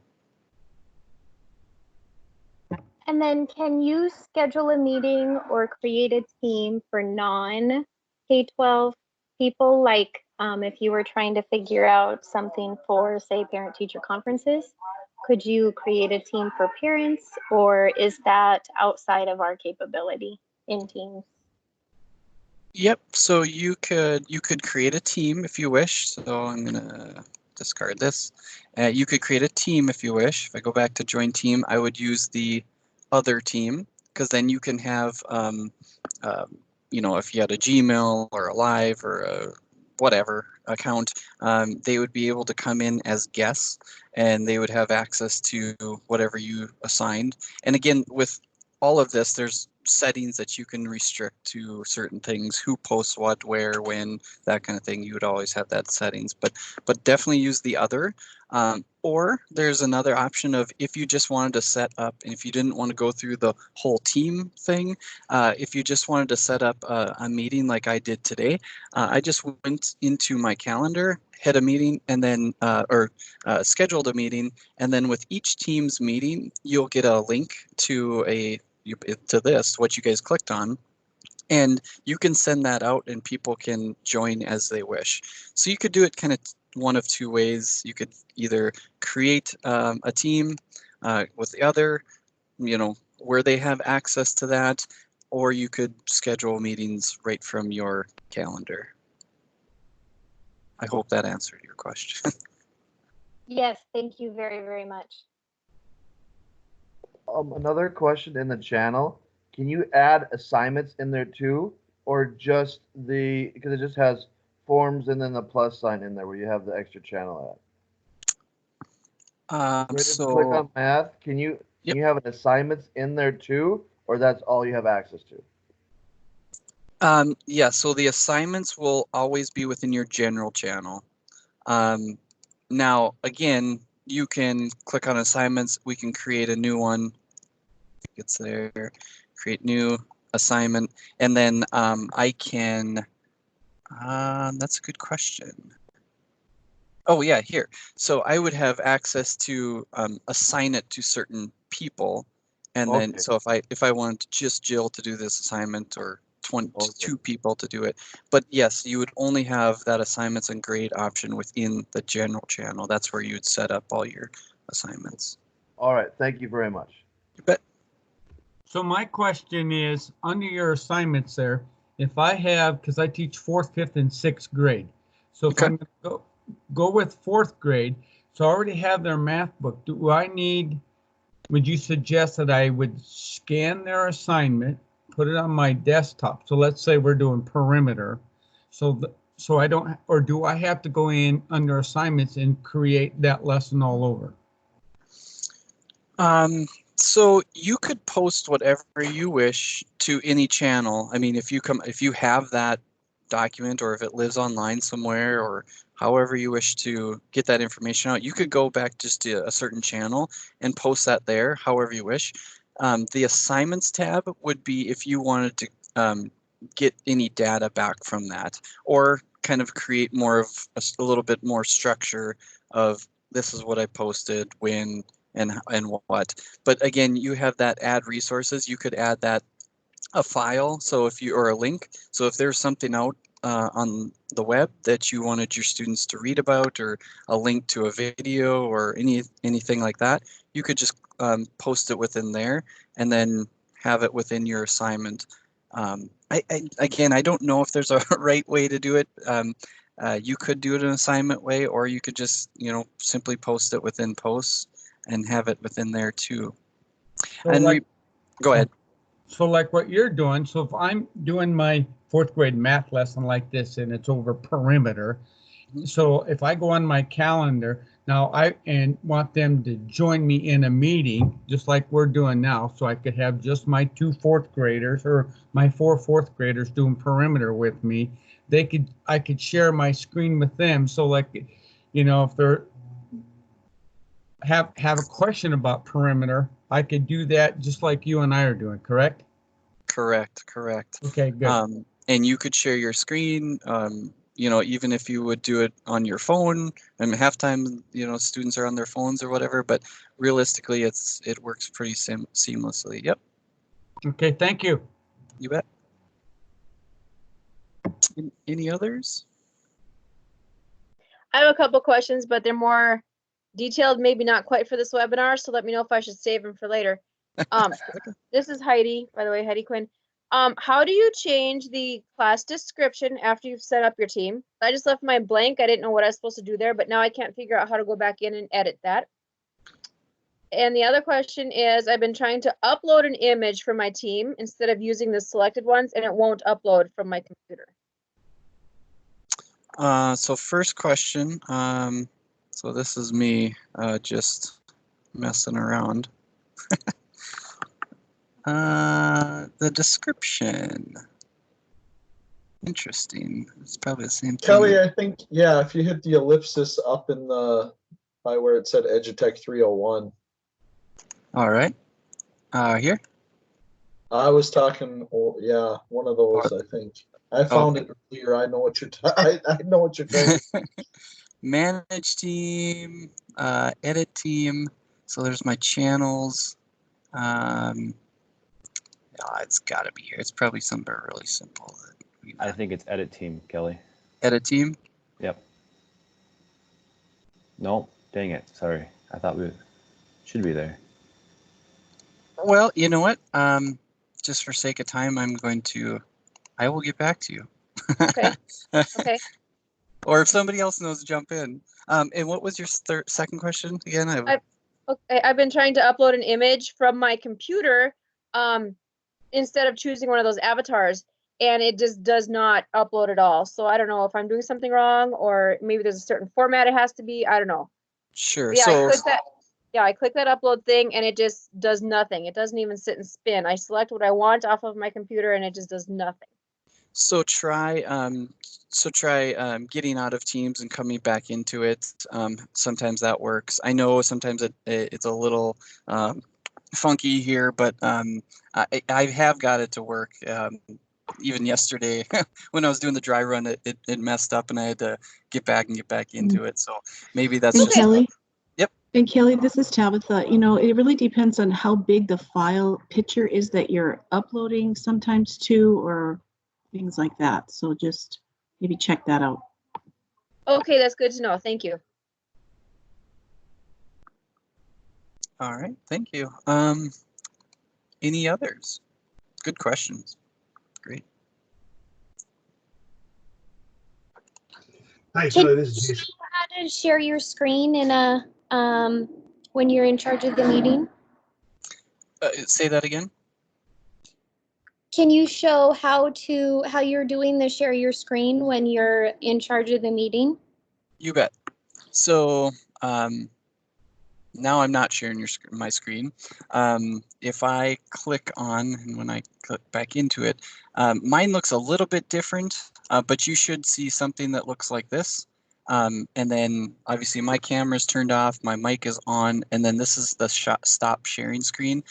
And then can you schedule a meeting or create a team for non-K-12 people? Like if you were trying to figure out something for, say, parent-teacher conferences, could you create a team for parents, or is that outside of our capability in Teams? Yep, so you could create a team if you wish. So I'm gonna discard this. You could create a team if you wish. If I go back to join team, I would use the other team, because then you can have, you know, if you had a Gmail or a Live or a whatever account, they would be able to come in as guests and they would have access to whatever you assigned. And again, with all of this, there's settings that you can restrict to certain things, who posts what, where, when, that kind of thing. You would always have that settings, but definitely use the other. Or there's another option of if you just wanted to set up, and if you didn't want to go through the whole team thing, if you just wanted to set up a meeting like I did today, I just went into my calendar, hit a meeting, and then scheduled a meeting, and then with each team's meeting, you'll get a link to this, what you guys clicked on, and you can send that out and people can join as they wish. So you could do it kind of one of two ways. You could either create a team with the other, where they have access to that, or you could schedule meetings right from your calendar. I hope that answered your question. Yes, thank you very, very much. Another question in the channel. Can you add assignments in there too, or just because it just has forms and then the plus sign in there where you have the extra channel at? Right, if you click on math, can you have an assignments in there too, or that's all you have access to? Yeah, so the assignments will always be within your general channel. Now, again, you can click on assignments. We can create a new one. It's there, create new assignment. And then I can, that's a good question. Oh yeah, here. So I would have access to assign it to certain people. And then, so if I wanted just Jill to do this assignment, or 22 people to do it. But yes, you would only have that assignments and grade option within the general channel. That's where you'd set up all your assignments. All right, thank you very much. You bet. So my question is, under your assignments there, if I have, because I teach 4th, 5th, and 6th grade. So if I'm going to go with 4th grade, so I already have their math book. Would you suggest that I would scan their assignment, put it on my desktop? So let's say we're doing perimeter. So I don't, or do I have to go in under assignments and create that lesson all over? So you could post whatever you wish to any channel. I mean, if you have that document, or if it lives online somewhere, or however you wish to get that information out, you could go back just to a certain channel and post that there, however you wish. The assignments tab would be if you wanted to get any data back from that, or kind of create more of a little bit more structure of this is what I posted, when, and what. But again, you have that add resources. You could add that a file, or a link. So if there's something out on the web that you wanted your students to read about, or a link to a video, or anything like that, you could just post it within there and then have it within your assignment. Again, I don't know if there's a right way to do it. You could do it an assignment way, or you could just simply post it within posts and have it within there too. So and go ahead. So like what you're doing, so if I'm doing my 4th grade math lesson like this and it's over perimeter, so if I go on my calendar now and want them to join me in a meeting, just like we're doing now, so I could have just my 2 4th graders or my 4 4th graders doing perimeter with me, I could share my screen with them. So like, if they're have a question about perimeter, I could do that just like you and I are doing, correct? Correct. Okay, good. And you could share your screen, even if you would do it on your phone. And half time, students are on their phones or whatever, but realistically, it works pretty seamlessly. Yep. Okay, thank you. You bet. Any others? I have a couple questions, but they're more detailed, maybe not quite for this webinar, so let me know if I should save them for later. This is Heidi, by the way, Heidi Quinn. How do you change the class description after you've set up your team? I just left mine blank. I didn't know what I was supposed to do there, but now I can't figure out how to go back in and edit that. And the other question is, I've been trying to upload an image from my team instead of using the selected ones, and it won't upload from my computer. So first question, so this is me just messing around. The description. Interesting. It's probably the same thing. Kelly, I think, yeah, if you hit the ellipsis up in the, by where it said Edutech 301. All right. Here? I was talking, oh, yeah, one of those, I think. I found it earlier. I know what you're, I know what you're trying to Manage team, edit team. So there's my channels. It's got to be here. It's probably something really simple. I think it's edit team, Kelly. Edit team? Yep. No, dang it. Sorry. I thought we should be there. Well, you know what? Just for sake of time, I will get back to you. Okay. Okay. Or if somebody else knows, jump in. And what was your second question again? Okay, I've been trying to upload an image from my computer instead of choosing one of those avatars, and it just does not upload at all. So I don't know if I'm doing something wrong, or maybe there's a certain format it has to be. I don't know. Sure. Yeah, So I click that upload thing, and it just does nothing. It doesn't even sit and spin. I select what I want off of my computer, and it just does nothing. So try getting out of Teams and coming back into it. Sometimes that works. I know sometimes it's a little funky here, but I have got it to work. Even yesterday when I was doing the dry run, it messed up and I had to get back into it. So maybe that's And just Kelly. Yep. And Kelly, this is Tabitha. You know, it really depends on how big the file picture is that you're uploading sometimes to, or things like that. So just maybe check that out. Okay, that's good to know. Thank you. All right. Thank you. Any others? Good questions. Great. Hi, Can Kelly, you this is show Jason. how to share your screen in a when you're in charge of the meeting? Say that again. Can you show how you're doing the share your screen when you're in charge of the meeting? You bet. So now I'm not sharing my screen. If I click on, and when I click back into it, mine looks a little bit different, but you should see something that looks like this. And then obviously my camera's turned off, my mic is on, and then this is the stop sharing screen.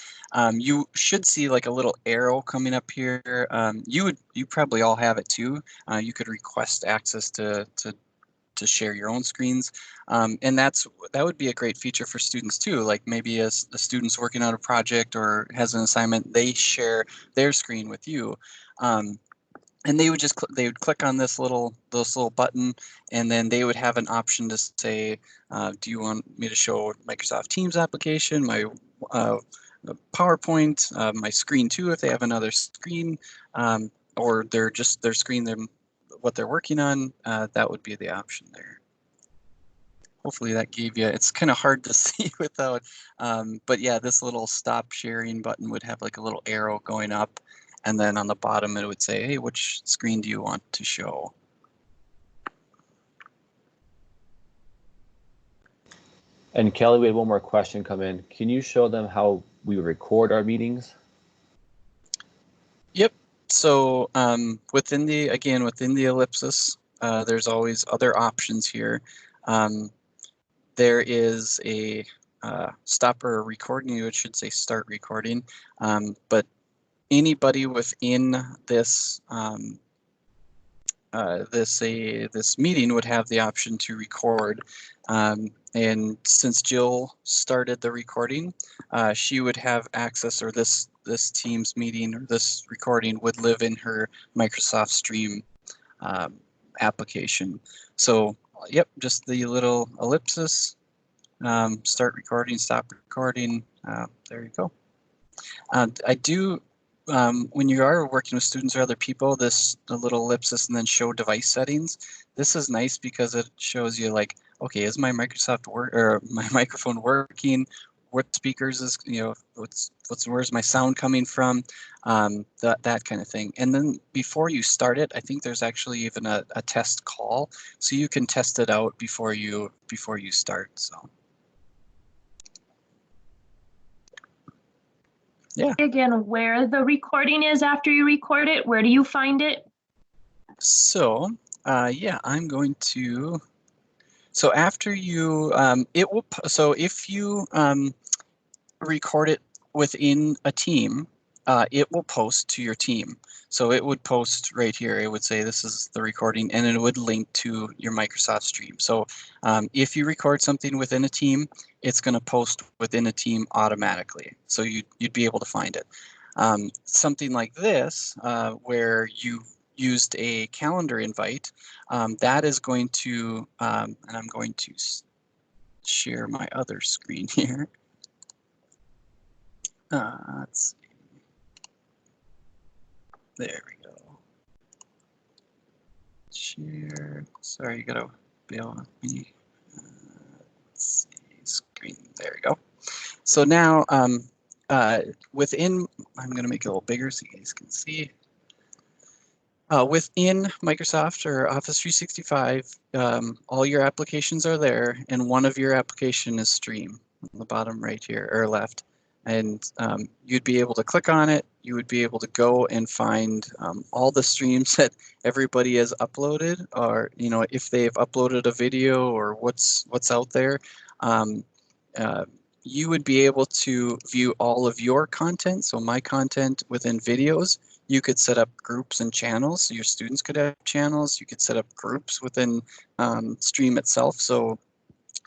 You should see like a little arrow coming up here. You probably all have it too. You could request access to share your own screens. And that would be a great feature for students too. Like maybe as a student's working on a project or has an assignment, they share their screen with you. And they would click on this little button, and then they would have an option to say, do you want me to show Microsoft Teams application, my PowerPoint, my screen too, if they have another screen, or their screen, what they're working on. That would be the option there. Hopefully that gave you, it's kind of hard to see without, but yeah, this little stop sharing button would have like a little arrow going up. And then on the bottom, it would say, hey, which screen do you want to show? And Kelly, we had one more question come in. Can you show them how we record our meetings? Yep. So within the ellipsis, there's always other options here. There is a stop or recording. It should say start recording, but anybody within this this meeting would have the option to record. And since Jill started the recording, she would have access, or this Teams meeting or this recording would live in her Microsoft Stream application. So yep, just the little ellipsis, start recording, stop recording. There you go. I do. When you are working with students or other people, the little ellipsis and then show device settings, this is nice because it shows you like, okay, is my Microsoft or my microphone working? What speakers is, where's my sound coming from? That kind of thing. And then before you start it, I think there's actually even a test call, so you can test it out before you start. So. Yeah. Again, where the recording is after you record it, where do you find it? So, yeah, I'm going to. So after you, it will. So if you record it within a team, it will post to your team. So it would post right here. It would say this is the recording, and it would link to your Microsoft stream. So if you record something within a team, it's going to post within a team automatically. So you'd be able to find it. Something like this, where you used a calendar invite, that is going to, and I'm going to share my other screen here. Let's see. There we go. Share. Sorry, you gotta bail on me. Let's see. Screen. There we go. So now, within, I'm gonna make it a little bigger so you guys can see. Within Microsoft or Office 365, all your applications are there, and one of your application is Stream on the bottom right here or left. And you'd be able to click on it. You would be able to go and find all the streams that everybody has uploaded, or if they've uploaded a video or what's out there. You would be able to view all of your content. So my content within videos. You could set up groups and channels. So your students could have channels. You could set up groups within Stream itself. So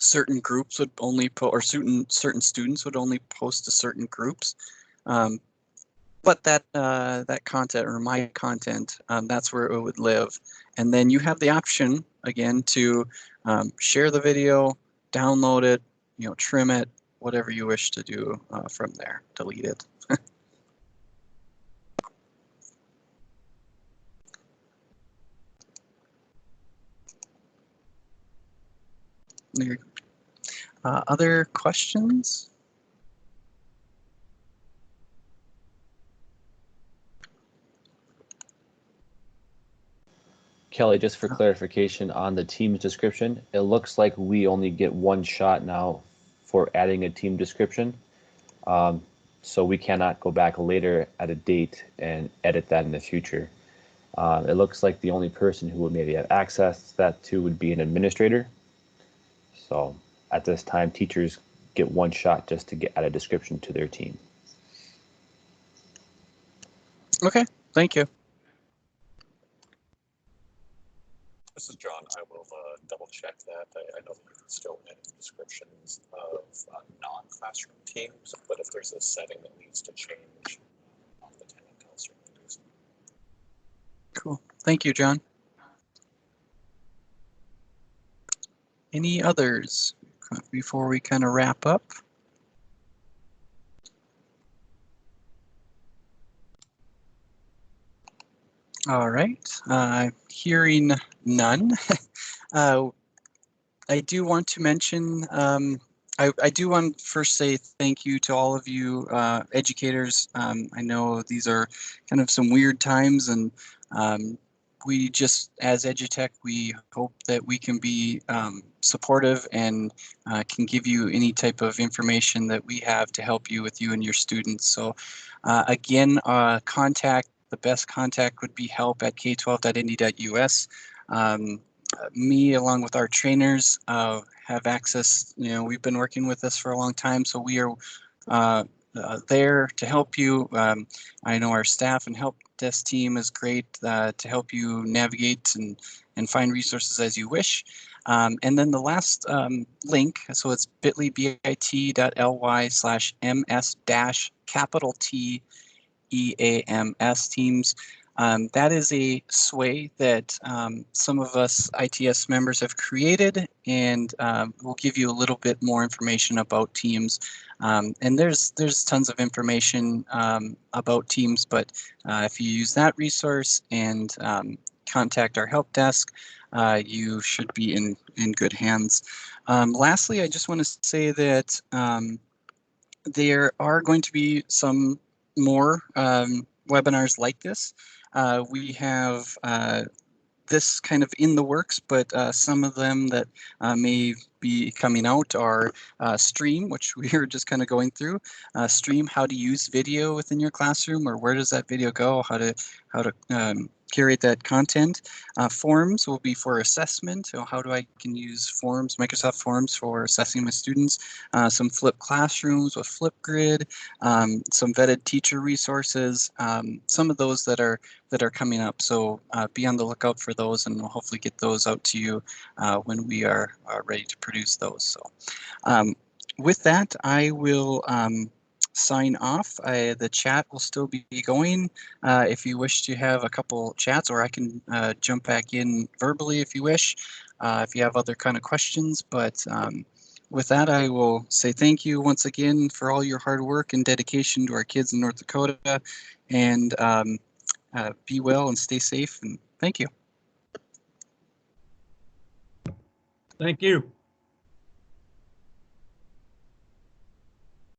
certain groups would only or certain students would only post to certain groups. But that content, or my content, that's where it would live. And then you have the option again to share the video, download it, trim it, whatever you wish to do from there. Delete it. There you go. Other questions? Kelly, just for clarification on the team's description, it looks like we only get one shot now for adding a team description. So we cannot go back later at a date and edit that in the future. It looks like the only person who would maybe have access to that too would be an administrator. So at this time, teachers get one shot just to add a description to their team. Okay, thank you. This is John. I will double check that. I know that you can still edit descriptions of non-classroom teams, but if there's a setting that needs to change, the tenant can certainly do so. Cool. Thank you, John. Any others before we kind of wrap up? All right, hearing none. I do want to mention, I do want to first say thank you to all of you educators. I know these are kind of some weird times, and we just, as EduTech, we hope that we can be supportive and can give you any type of information that we have to help you with you and your students. So again, the best contact would be help@k12.indy.us. Me, along with our trainers, have access. We've been working with this for a long time, so we are there to help you. I know our staff and help desk team is great to help you navigate and find resources as you wish. And then the last link, so it's bit.ly/ms-T EAMS Teams. That is a SWAY that some of us ITS members have created, and we'll give you a little bit more information about Teams. And there's tons of information about Teams, but if you use that resource and contact our help desk, you should be in good hands. Lastly, I just want to say that there are going to be some more webinars like this. We have this kind of in the works, but some of them that may be coming out are Stream, which we were just kind of going through. Stream, how to use video within your classroom, or where does that video go, how to curate that content. Forms will be for assessment. So how do I can use forms, Microsoft Forms, for assessing my students. Some flipped classrooms with Flipgrid, some vetted teacher resources, some of those that are coming up. So be on the lookout for those, and we'll hopefully get those out to you when we are ready to produce those. So with that, I will sign off. The chat will still be going if you wish to have a couple chats, or I can jump back in verbally if you wish, if you have other kind of questions. But with that, I will say thank you once again for all your hard work and dedication to our kids in North Dakota, and be well and stay safe, and thank you. Thank you.